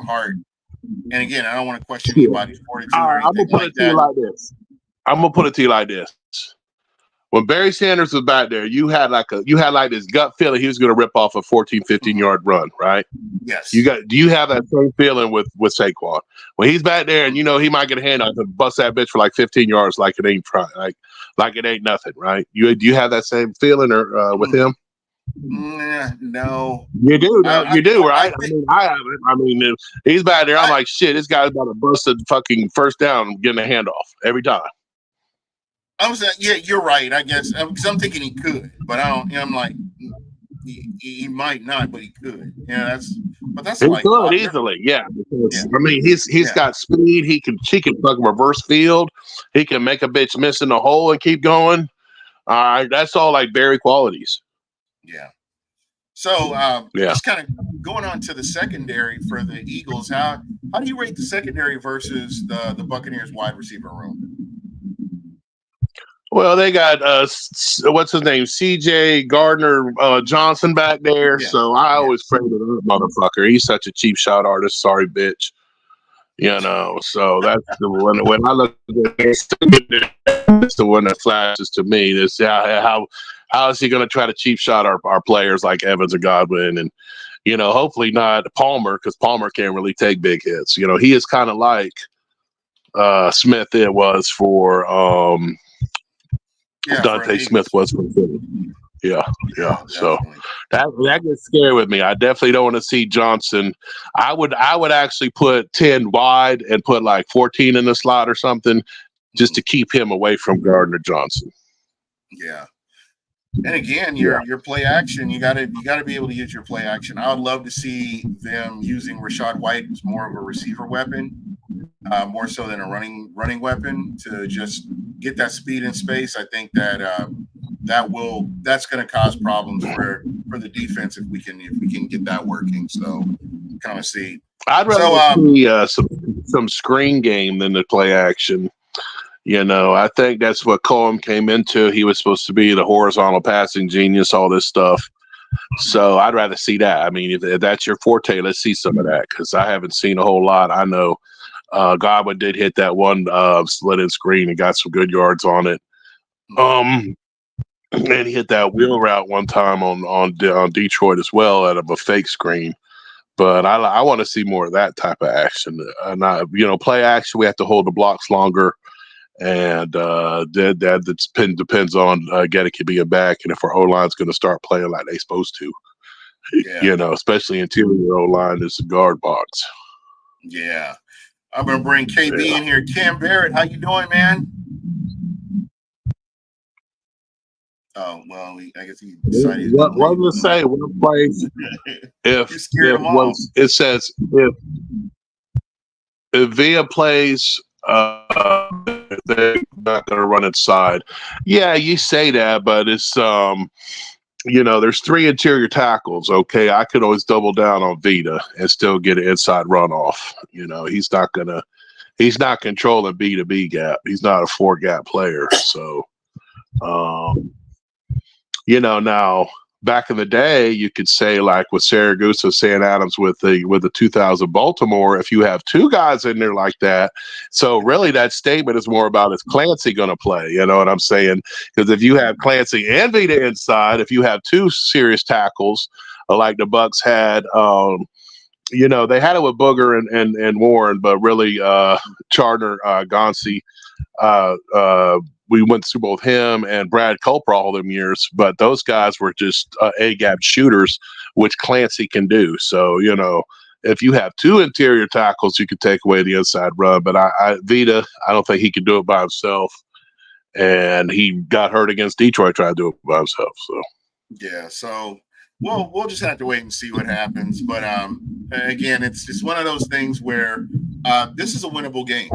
heart. And again, I don't want to question anybody's fortitude All or right, I'm anything gonna put like it to you that. like this. I'm gonna put it to you like this. When Barry Sanders was back there, you had like this gut feeling he was going to rip off a 14, 15-yard run, right? Yes. Do you have that same feeling with Saquon? When he's back there and you know he might get a handoff and bust that bitch for like 15 yards like it ain't like it ain't nothing, right? Do you have that same feeling or with him? No. You do, you do, right? I have it. I mean, if he's back there, I'm like, shit, this guy's about to bust a fucking first down getting a handoff every time. I was yeah, you're right. I guess because I'm thinking he could, but I don't. I'm like, he might not, but he could. Yeah, that's He like could easily, yeah. Because, yeah. I mean, he's got speed. He can fucking reverse field. He can make a bitch miss in the hole and keep going. That's all like Barry qualities. Yeah. So Yeah. just kind of going on to the secondary for the Eagles. How do you rate the secondary versus the Buccaneers wide receiver room? Well, they got what's his name, C.J. Gardner Johnson back there. Yeah. So I always pray to that motherfucker. He's such a cheap shot artist. Sorry, bitch. You know, so that's the one. When I look at it, it's the one that flashes to me. This how is he going to try to cheap shot our players like Evans or Godwin, and you know, hopefully not Palmer, because Palmer can't really take big hits. You know, he is kind of like Smith. It was for Dante Smith was for Philly. Yeah. So that gets scary with me. I definitely don't want to see Johnson. I would actually put 10 wide and put like 14 in the slot or something, just to keep him away from Gardner Johnson. Yeah. And again, your play action, you gotta be able to use your play action. I would love to see them using Rachaad White as more of a receiver weapon, more so than a running weapon to just get that speed in space. I think that that's going to cause problems for the defense if we can get that working. So kind of see. I'd rather see some screen game than the play action. You know, I think that's what Cohen came into. He was supposed to be the horizontal passing genius, all this stuff. So I'd rather see that. I mean, if that's your forte, let's see some of that, because I haven't seen a whole lot. I know Godwin did hit that one split-in screen and got some good yards on it. And he hit that wheel route one time on Detroit as well out of a fake screen. But I want to see more of that type of action. Play action, we have to hold the blocks longer. And that depends on Gedeke being back and if our O-line's going to start playing like they're supposed to. Yeah. You know, especially interior O-line is the guard box. Yeah. I'm going to bring KB in here. Cam Barrett, how you doing, man? Oh, well, I guess he decided. What to say? What place? It says if Villa plays, they're not going to run inside. Yeah, you say that, but it's there's 3 interior tackles. Okay, I could always double down on Vita and still get an inside runoff. You know, he's not controlling B to B gap. He's not a 4 gap player. So, now back in the day, you could say like with Saragusa, Sam Adams with the 2000 Baltimore, if you have 2 guys in there like that. So really that statement is more about is Clancy going to play? You know what I'm saying? Because if you have Clancy and Vita inside, if you have 2 serious tackles like the Bucs had, they had it with Booger and Warren, but really Charter, Gonsi, we went through both him and Brad Culper all them years, but those guys were just A-gap shooters, which Clancy can do. So, if you have 2 interior tackles, you could take away the inside run. But Vita, I don't think he can do it by himself. and he got hurt against Detroit trying to do it by himself. So yeah, so we'll just have to wait and see what happens. But again, it's one of those things where this is a winnable game,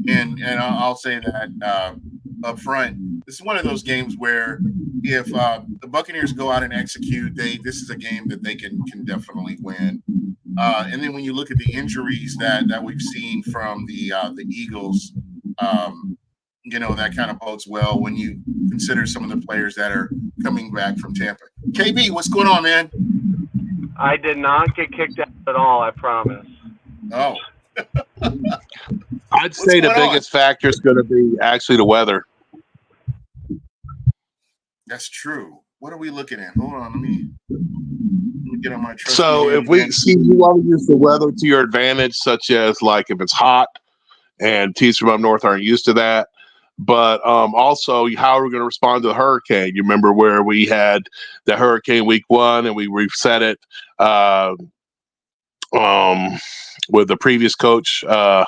and I'll say that up front. This is one of those games where if the Buccaneers go out and execute, this is a game that they can definitely win. And then when you look at the injuries that we've seen from the Eagles, that kind of bodes well when you consider some of the players that are coming back from Tampa. KB, what's going on, man? I did not get kicked out at all, I promise. Oh. I'd say the biggest factor is going to be actually the weather. That's true. What are we looking at? Hold on, let me get on my trust. So if you want to use the weather to your advantage, such as like if it's hot, and teams from up north aren't used to that. But also, how are we going to respond to the hurricane? You remember where we had the hurricane week 1 and we reset it with the previous coach, and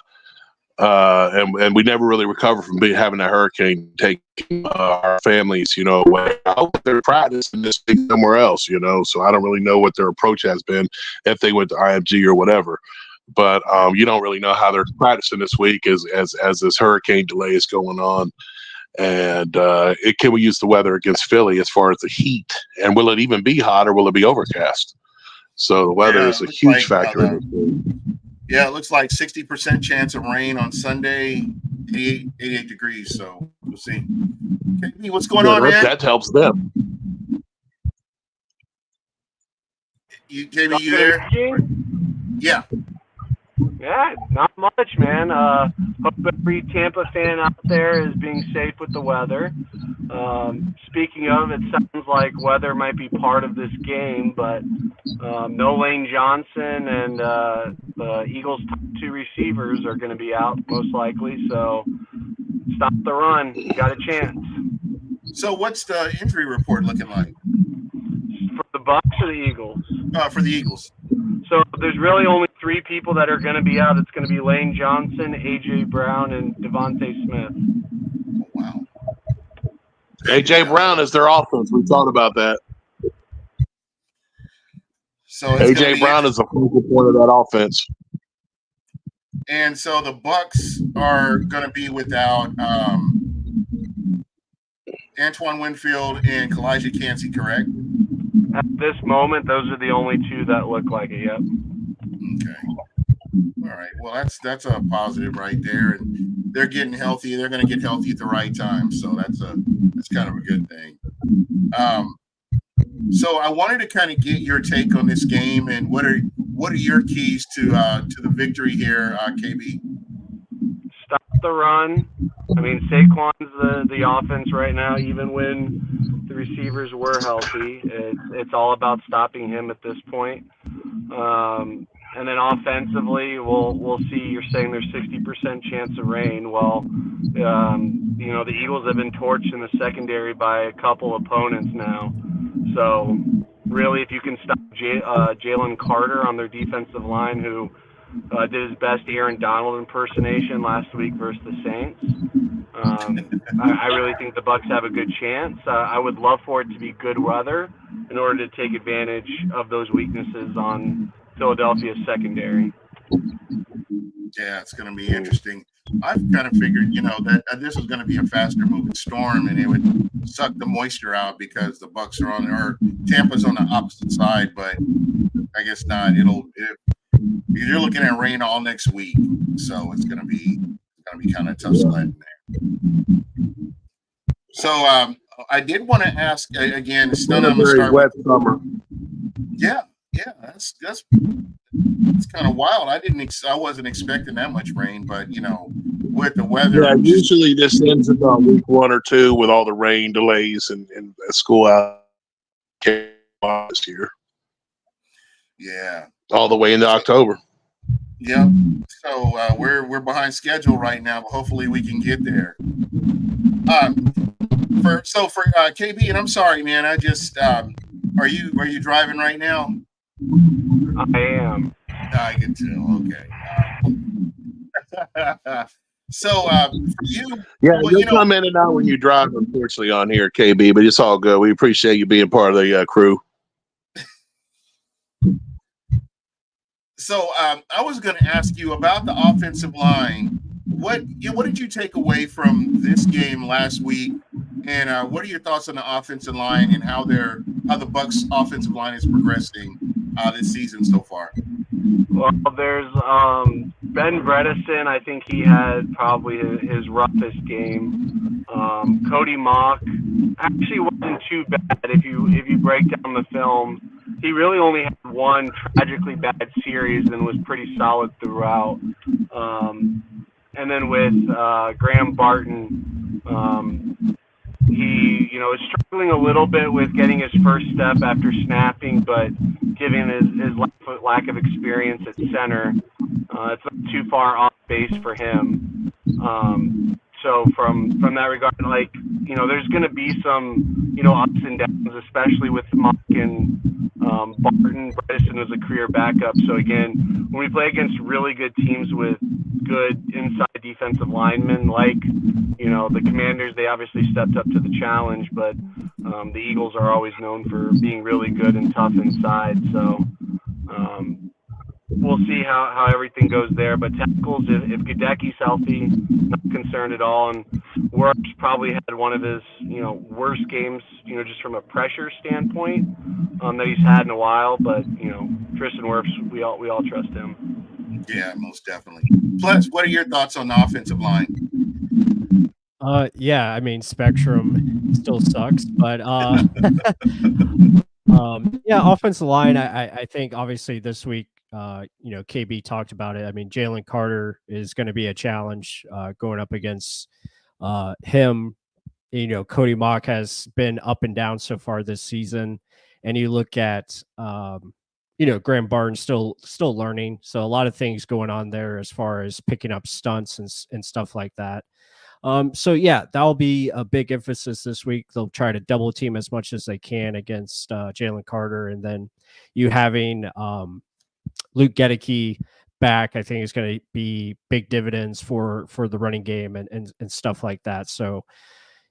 we never really recovered from having that hurricane take our families, away. I hope they're practicing this week somewhere else, So I don't really know what their approach has been if they went to IMG or whatever. But you don't really know how they're practicing this week as this hurricane delay is going on. And can we use the weather against Philly as far as the heat? And will it even be hot or will it be overcast? So the weather is a huge factor in this game. Yeah, it looks like 60% chance of rain on Sunday, 88 degrees. So we'll see. KB, what's going on, man? That helps them. KB, you there? Yeah. Yeah, not much, man. Hope every Tampa fan out there is being safe with the weather. Speaking of, it sounds like weather might be part of this game, but no Lane Johnson and the Eagles' top 2 receivers are going to be out most likely. So stop the run. You got a chance. So what's the injury report looking like? For the Bucs or the Eagles? For the Eagles. So there's really only 3 people that are going to be out. It's going to be Lane Johnson, A.J. Brown, and Devontae Smith. Oh, wow. A.J. Brown is their offense. We talked about that. So A.J. Brown is the focal point of that offense. And so the Bucs are going to be without Antoine Winfield and Kalijah Kancey, correct? At this moment, those are the only 2 that look like it yet. Okay. All right. Well, that's a positive right there, and they're getting healthy. They're going to get healthy at the right time, so that's kind of a good thing. So I wanted to kind of get your take on this game, and what are your keys to the victory here, KB? Stop the run. I mean, Saquon's the offense right now, even when the receivers were healthy. It's all about stopping him at this point. And then offensively, we'll see. You're saying there's 60% chance of rain. Well, the Eagles have been torched in the secondary by a couple opponents now. So really, if you can stop Jalen Carter on their defensive line, who did his best Aaron Donald impersonation last week versus the Saints, I really think the Bucs have a good chance. I would love for it to be good weather in order to take advantage of those weaknesses on Philadelphia's secondary. Yeah, it's going to be interesting. I've kind of figured, that this was going to be a faster moving storm, and it would suck the moisture out because the Bucs are Tampa's on the opposite side, but I guess not. You're looking at rain all next week, so it's going to be kind of tough sledding there. So I did want to ask again. It's been a very wet summer. Yeah, that's kind of wild. I wasn't expecting that much rain, but with the weather. Yeah, usually this ends about week 1 or 2 with all the rain delays and school out this year. Yeah, all the way into October. Yeah, so we're behind schedule right now, but hopefully we can get there. For KB, and I'm sorry, man. I just are you driving right now? I am. I can tell. Okay. So for you, Yeah, well, you'll come in and out when you drive, unfortunately, on here, KB, but it's all good. We appreciate you being part of the crew. so I was going to ask you about the offensive line. What did you take away from this game last week, and what are your thoughts on the offensive line and how the Bucs offensive line is progressing this season so far? Well, there's Ben Bredesen. I think he had probably his roughest game. Cody Mock actually wasn't too bad if you break down the film. He really only had one tragically bad series and was pretty solid throughout. And then with Graham Barton, he is struggling a little bit with getting his first step after snapping, but given his lack of experience at center, it's not too far off base for him. So from that regard, there's going to be some ups and downs, especially with Mock and Barton. Bredesen was a career backup. So again, when we play against really good teams with good inside defensive linemen, like the Commanders, they obviously stepped up to the challenge, but the Eagles are always known for being really good and tough inside. So we'll see how everything goes there. But tackles, if Gadecki's healthy, not concerned at all. And Wirfs probably had one of his worst games, just from a pressure standpoint that he's had in a while. But Tristan Wirfs, we all trust him. Yeah, most definitely. Plus, what are your thoughts on the offensive line? Yeah, I mean, Spectrum still sucks, but yeah, offensive line. I think obviously this week, KB talked about it. I mean, Jalen Carter is going to be a challenge going up against him. Cody Mock has been up and down so far this season, and you look at Graham Barton still learning, so a lot of things going on there as far as picking up stunts and stuff like that. So yeah, that'll be a big emphasis this week. They'll try to double team as much as they can against Jalen Carter, and then you having Luke Gedeke back, I think is going to be big dividends for the running game and stuff like that. So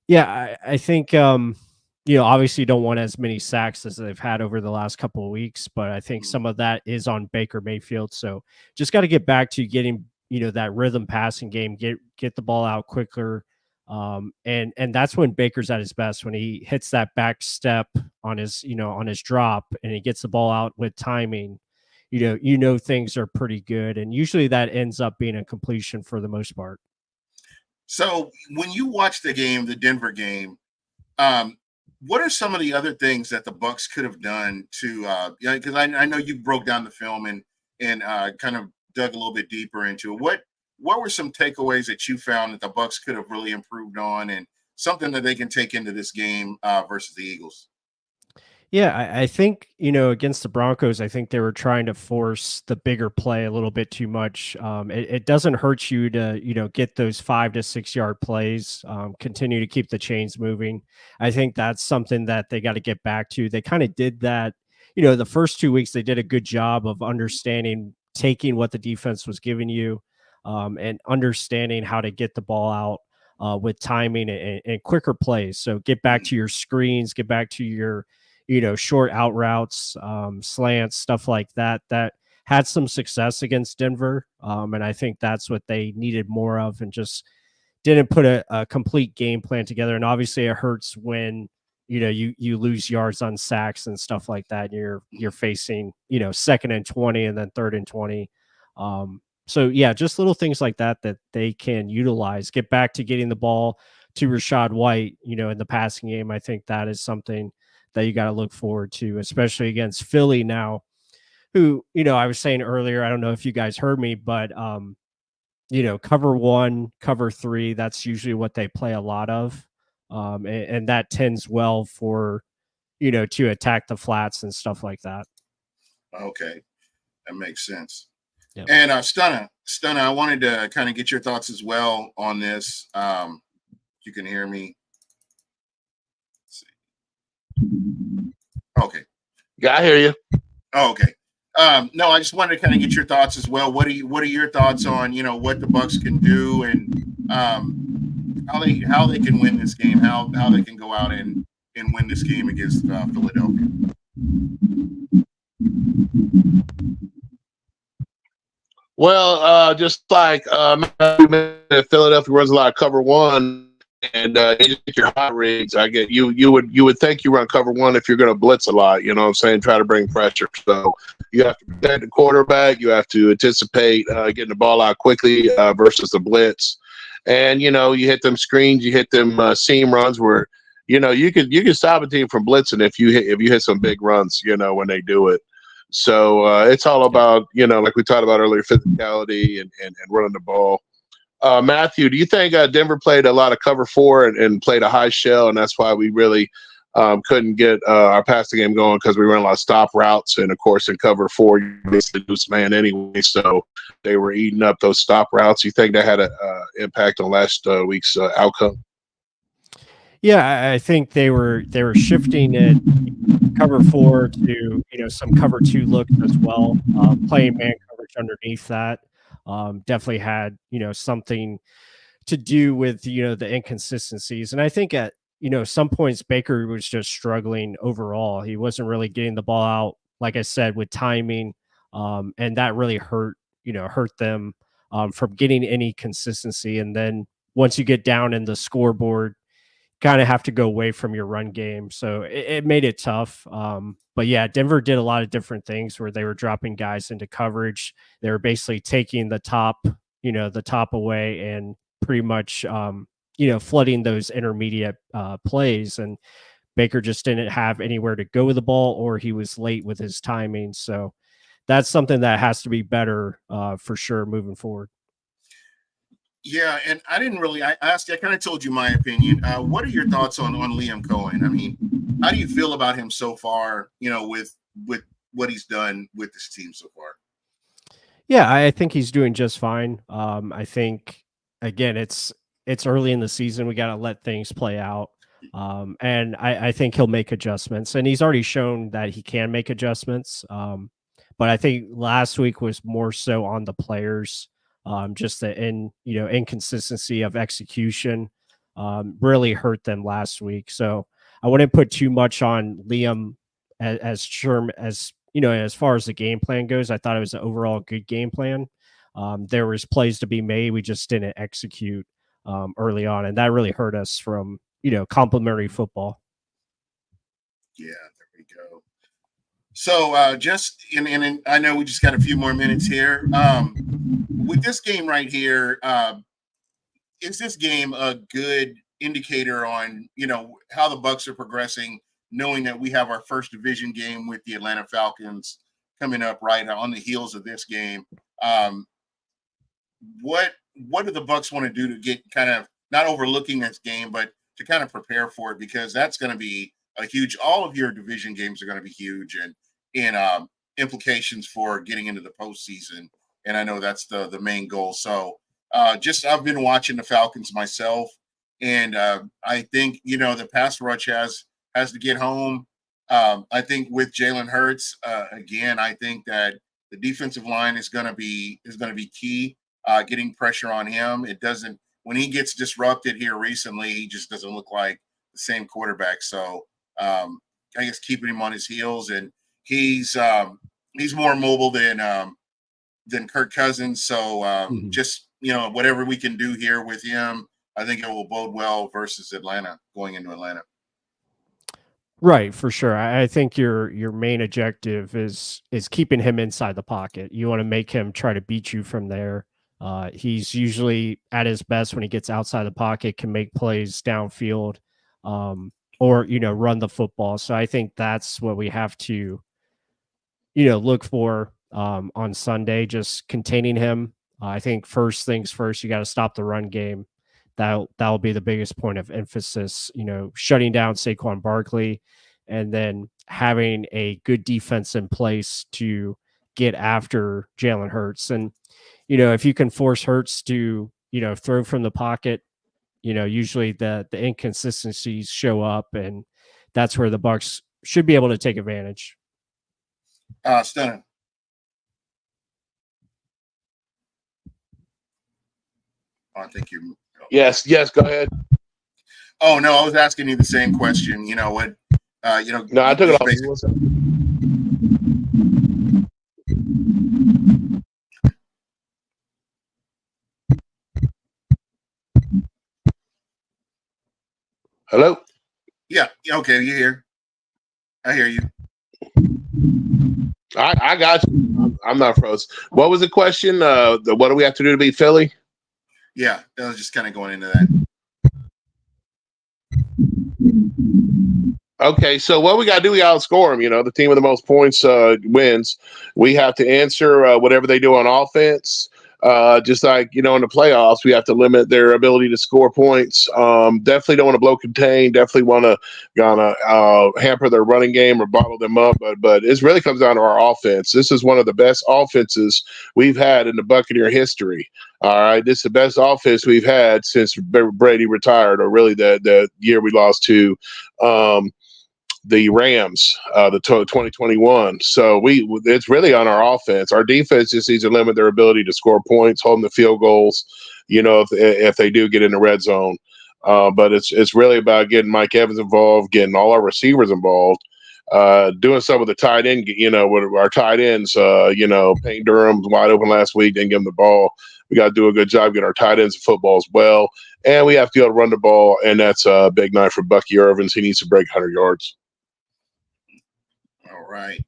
yeah, I think obviously you don't want as many sacks as they've had over the last couple of weeks, but I think some of that is on Baker Mayfield. So just got to get back to getting that rhythm passing game, get the ball out quicker. And that's when Baker's at his best, when he hits that back step on his drop and he gets the ball out with timing. Things are pretty good, and usually that ends up being a completion for the most part. So when you watch the game, the Denver game, what are some of the other things that the Bucs could have done to because I know you broke down the film and kind of dug a little bit deeper into it. What were some takeaways that you found that the Bucs could have really improved on, and something that they can take into this game versus the Eagles? Yeah, I think, against the Broncos, I think they were trying to force the bigger play a little bit too much. It doesn't hurt you to, get those 5 to 6 yard plays, continue to keep the chains moving. I think that's something that they got to get back to. They kind of did that, the first 2 weeks, they did a good job of understanding, taking what the defense was giving you, and understanding how to get the ball out with timing and quicker plays. So get back to your screens, get back to your short out routes, slants, stuff like that had some success against Denver. And I think that's what they needed more of, and just didn't put a complete game plan together. And obviously it hurts when, you lose yards on sacks and stuff like that. And you're facing, 2nd and 20 and then 3rd and 20. So yeah, just little things like that they can utilize, get back to getting the ball to Rachaad White, in the passing game. I think that is something that you got to look forward to, especially against Philly now, who, I was saying earlier, I don't know if you guys heard me, but, cover 1, cover 3, that's usually what they play a lot of. And that tends well for, to attack the flats and stuff like that. Okay. That makes sense. Yep. And Stunna, I wanted to kind of get your thoughts as well on this. You can hear me. Okay. Yeah, I hear you. Oh, okay. No, I just wanted to kind of get your thoughts as well. What are your thoughts on, what the Bucs can do, and how they can win this game, how they can go out and win this game against Philadelphia. Well, just like Philadelphia runs a lot of cover one, and you just get your hot rigs. I get you would think you run cover one if you're going to blitz a lot. You know what I'm saying? Try to bring pressure. So you have to protect the quarterback. You have to anticipate getting the ball out quickly versus the blitz. And you hit them screens, you hit them seam runs where you can stop a team from blitzing if you hit some big runs. When they do it. So it's all about, like we talked about earlier, physicality and running the ball. Matthew, do you think Denver played a lot of cover four and played a high shell, and that's why we really couldn't get our passing game going because we ran a lot of stop routes, and of course in cover four you basically lose man anyway, so they were eating up those stop routes. You think that had an impact on last week's outcome? Yeah, I think they were shifting it cover four to some cover two looks as well. Playing man coverage underneath that definitely had something to do with the inconsistencies. And I think at some points Baker was just struggling overall. He wasn't really getting the ball out, like I said, with timing, and that really hurt them from getting any consistency. And then once you get down in the scoreboard, kind of have to go away from your run game. So it made it tough. But yeah, Denver did a lot of different things where they were dropping guys into coverage. They were basically taking the top away and pretty much, flooding those intermediate plays. And Baker just didn't have anywhere to go with the ball, or he was late with his timing. So that's something that has to be better for sure moving forward. Yeah, and I didn't really. I asked. I kind of told you my opinion. What are your thoughts on Liam Cohen? I mean, how do you feel about him so far? With what he's done with this team so far. Yeah, I think he's doing just fine. I think again, it's early in the season. We got to let things play out. And I think he'll make adjustments, and he's already shown that he can make adjustments. But I think last week was more so on the players. Just the inconsistency of execution really hurt them last week. So I wouldn't put too much on Liam as as far as the game plan goes. I thought it was an overall good game plan. There was plays to be made. We just didn't execute early on, and that really hurt us from complimentary football. Yeah, there we go. So just and I know we just got a few more minutes here. With this game right here, is this game a good indicator on how the Bucs are progressing, knowing that we have our first division game with the Atlanta Falcons coming up right on the heels of this game? What do the Bucs want to do to get kind of not overlooking this game, but to kind of prepare for it, because that's going to be a huge. All of your division games are going to be huge, and implications for getting into the postseason. And I know that's the main goal. So I've been watching the Falcons myself, and I think the pass rush has to get home. I think with Jalen Hurts again, I think that the defensive line is going to be key. Getting pressure on him. It doesn't, when he gets disrupted here recently, he just doesn't look like the same quarterback. So I guess keeping him on his heels, and he's more mobile than Kirk Cousins. So just whatever we can do here with him, I think it will bode well versus Atlanta, going into Atlanta. Right, for sure. I think your main objective is keeping him inside the pocket. You want to make him try to beat you from there. He's usually at his best when he gets outside the pocket, can make plays downfield, or run the football. So I think that's what we have to look for on Sunday, just containing him. I think first things first, you got to stop the run game. That'll be the biggest point of emphasis. Shutting down Saquon Barkley, and then having a good defense in place to get after Jalen Hurts. And if you can force Hurts to throw from the pocket, usually the inconsistencies show up, and that's where the Bucs should be able to take advantage. Stunning. I think you're. Oh, Yes, go ahead. Oh no, I was asking you the same question. You know what? No, I took it off. What's up? Hello? Yeah. Okay. You hear? I hear you. I got you. I'm not froze. What was the question? What do we have to do to beat Philly? Yeah, I was just kind of going into that. Okay, so what we got to do, we outscore them. You know, the team with the most points wins. We have to answer whatever they do on offense. Just like, you know, in the playoffs, we have to limit their ability to score points. Definitely don't want to blow contain. Definitely want to gonna hamper their running game or bottle them up. But it really comes down to our offense. This is one of the best offenses we've had in the Buccaneer history. All right, this is the best offense we've had since Brady retired, or really the year we lost to the Rams, the 2021. So it's really on our offense. Our defense just needs to limit their ability to score points, hold them to field goals, you know, if they do get in the red zone. But it's really about getting Mike Evans involved, getting all our receivers involved, doing some of the tight end, you know, with our tight ends, you know, Payne Durham's wide open last week, didn't give him the ball. We got to do a good job getting our tight ends in football as well. And we have to be able to run the ball, and that's a big night for Bucky Irvins. He needs to break 100 yards. All right.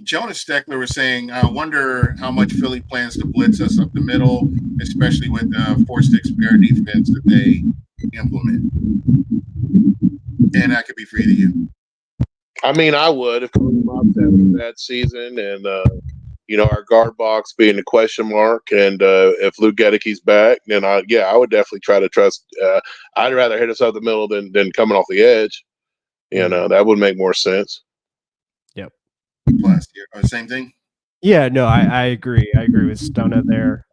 Jonas Steckler was saying, I wonder how much Philly plans to blitz us up the middle, especially with the 4-6 bear defense that they implement. And that could be for either you. I mean, I would if Mobbs having a bad season, and you know, our guard box being a question mark, and if Luke Gedicke's back, then I would definitely try to trust. I'd rather hit us up the middle than coming off the edge. You know, that would make more sense. Yep. Plus, same thing. Yeah, no, I agree. I agree with Stunna there.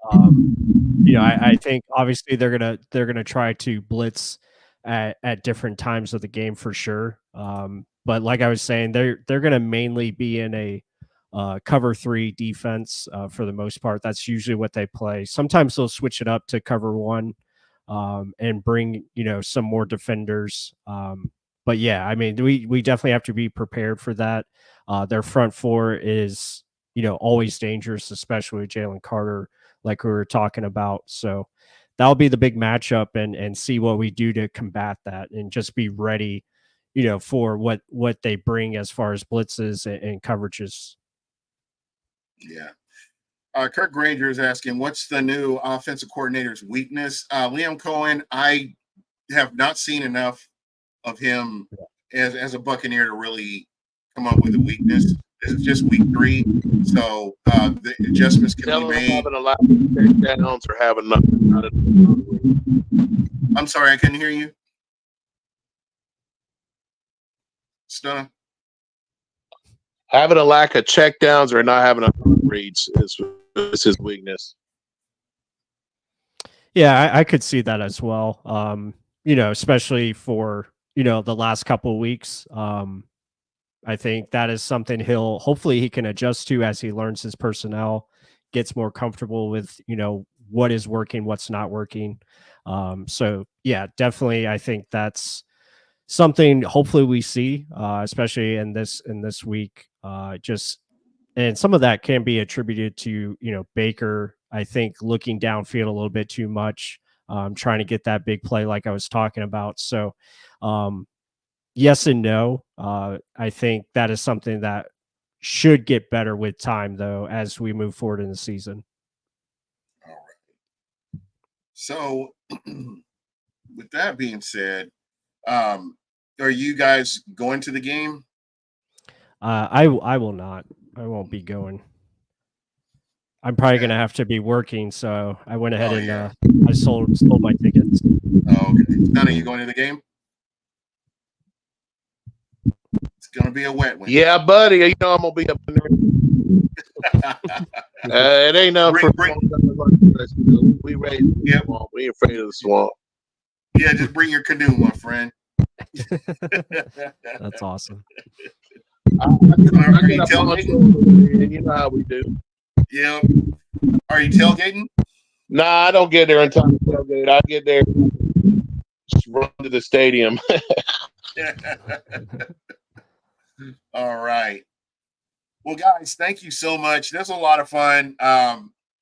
You know, I think obviously they're gonna try to blitz at different times of the game for sure. But like I was saying, they're gonna mainly be in a cover 3 defense for the most part. That's usually what they play. Sometimes they'll switch it up to cover 1 and bring, you know, some more defenders. But yeah, I mean, we definitely have to be prepared for that. Their front 4 is, you know, always dangerous, especially with Jalen Carter, like we were talking about. So that'll be the big matchup, and see what we do to combat that, and just be ready, you know, for what they bring as far as blitzes and coverages. Yeah. Kirk Granger is asking, what's the new offensive coordinator's weakness? Liam Cohen, I have not seen enough of him as a Buccaneer to really come up with a weakness. This is just week 3, so the adjustments can be made. Having a lot of takedowns or having nothing. I'm sorry, I couldn't hear you. Stunner. Having a lack of checkdowns or not having enough reads is his weakness. Yeah, I could see that as well. You know, especially for, you know, the last couple of weeks. I think that is something hopefully he can adjust to as he learns his personnel, gets more comfortable with, you know, what is working, what's not working. So yeah, definitely. I think that's something hopefully we see, especially in this week. And some of that can be attributed to, you know, Baker, I think, looking downfield a little bit too much, trying to get that big play like I was talking about. So yes and no. I think that is something that should get better with time, though, as we move forward in the season. All right. So with that being said, are you guys going to the game? I will not. I won't be going. I'm probably going to have to be working, so I went ahead I sold my tickets. Oh, okay. None of you going to the game? It's going to be a wet one. Yeah, buddy. You know I'm going to be up in there. It ain't no we raised the swamp. We ain't afraid of the swamp. Yeah, just bring your canoe, my friend. That's awesome. Are you tailgating? You know how we do. Yeah. Are you tailgating? Nah, I don't get there in time to tailgate. I get there, just run to the stadium. All right. Well, guys, thank you so much. This was a lot of fun.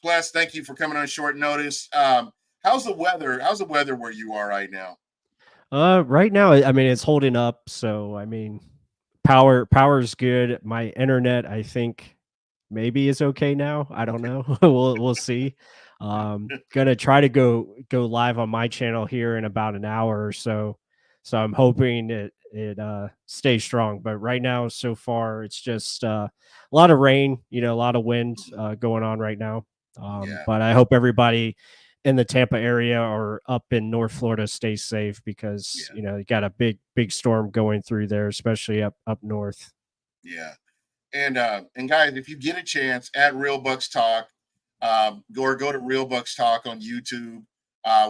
Plus, thank you for coming on short notice. How's the weather? How's the weather where you are right now? Right now, I mean, it's holding up. So, I mean, power's good. My internet, I think, maybe is okay now. I don't know. We'll see. Gonna try to go live on my channel here in about an hour or so. So I'm hoping it stays strong. But right now, so far, it's just a lot of rain. A lot of wind going on right now. Yeah. But I hope everybody in the Tampa area or up in North Florida stays safe because you got a big storm going through there, especially up north. Yeah. And guys, if you get a chance at Real Bucks Talk, go to Real Bucks Talk on YouTube.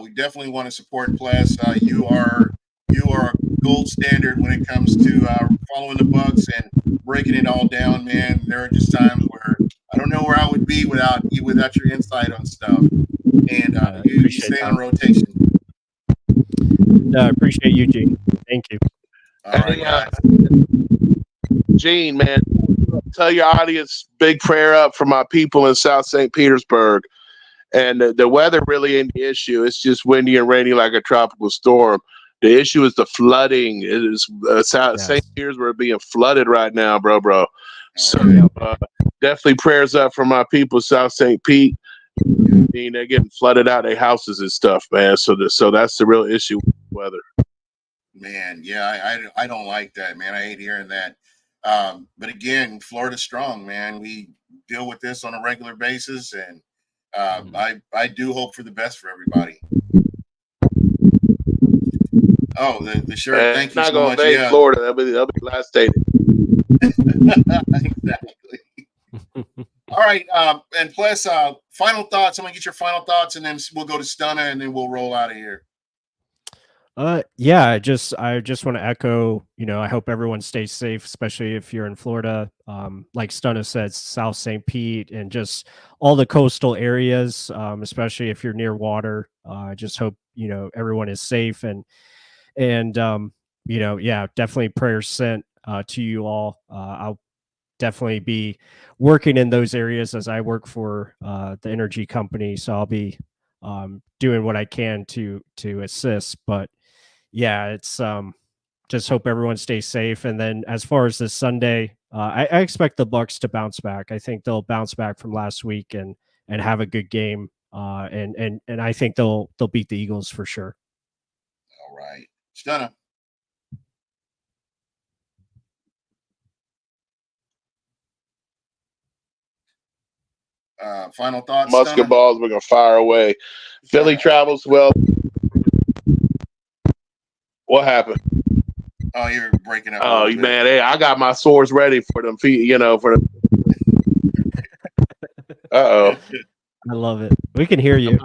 We definitely want to support Ples. You are a gold standard when it comes to following the Bucks and breaking it all down, man. There are just times where I don't know where I would be without your insight on stuff. And you stay on rotation. I appreciate you, Gene. Thank you. All right, guys. Gene, man, tell your audience big prayer up for my people in South St. Petersburg. And the weather really ain't the issue. It's just windy and rainy like a tropical storm. The issue is the flooding. It is St. Petersburg being flooded right now, bro. So definitely prayers up for my people, South St. Pete. I mean, they're getting flooded out their houses and stuff, man. So that's the real issue with weather. Man, yeah, I don't like that, man. I hate hearing that. But again, Florida's strong, man. We deal with this on a regular basis, and I do hope for the best for everybody. Oh, the shirt. Thank you so much. Yeah, Florida. That'll be the last state. Exactly. All right, and plus, final thoughts. I'm gonna get your final thoughts, and then we'll go to Stunna, and then we'll roll out of here. Yeah, I just want to echo, I hope everyone stays safe, especially if you're in Florida. Like Stunna said, South St. Pete and just all the coastal areas, especially if you're near water. I just hope, everyone is safe and definitely prayers sent to you all. I'll definitely be working in those areas as I work for the energy company. So I'll be doing what I can to assist, but yeah, it's just hope everyone stays safe. And then as far as this Sunday, I expect the Bucs to bounce back. I think they'll bounce back from last week and have a good game. And I think they'll beat the Eagles for sure. All right, Stunna. Final thoughts. Musket balls, we're gonna fire away. Philly travels well. What happened? Oh, you're breaking up. Oh man, hey, I got my swords ready for them feet. For the. I love it. We can hear you.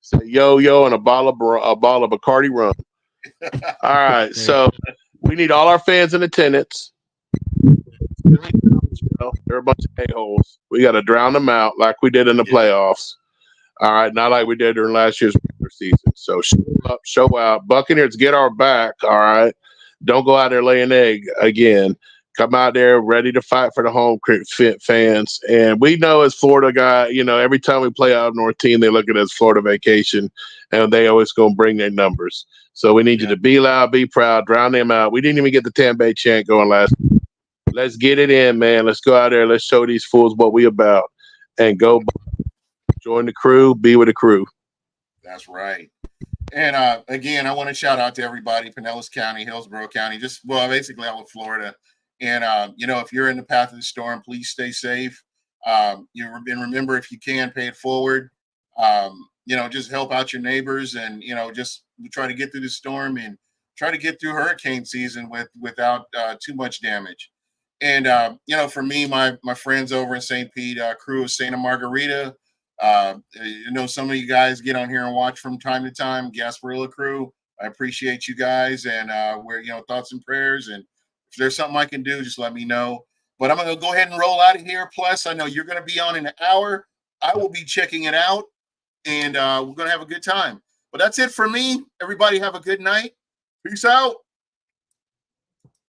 Say yo and a bottle of Bacardi rum. All right, so we need all our fans in attendance. They're a bunch of a-holes. We got to drown them out like we did in the playoffs. All right, not like we did during last year's regular season. So show up, show out. Buccaneers, get our back. All right, don't go out there laying egg again. Come out there ready to fight for the home fans. And we know as Florida guy, every time we play out North team, they look at it as Florida vacation, and they always gonna bring their numbers. So we need you to be loud, be proud, drown them out. We didn't even get the Tampa Bay chant going last. Let's get it in, man. Let's go out there. Let's show these fools what we about, and go join the crew. Be with the crew. That's right. And again, I want to shout out to everybody, Pinellas County, Hillsborough County, basically all of Florida. And if you're in the path of the storm, please stay safe. And remember, if you can, pay it forward. Just help out your neighbors, and just try to get through the storm and try to get through hurricane season without too much damage. And for me, my friends over in St. Pete, crew of Santa Margarita. Some of you guys get on here and watch from time to time. Gasparilla crew, I appreciate you guys, and we're thoughts and prayers. And if there's something I can do, just let me know. But I'm going to go ahead and roll out of here. Plus, I know you're going to be on in an hour. I will be checking it out, and we're going to have a good time. But that's it for me. Everybody have a good night. Peace out.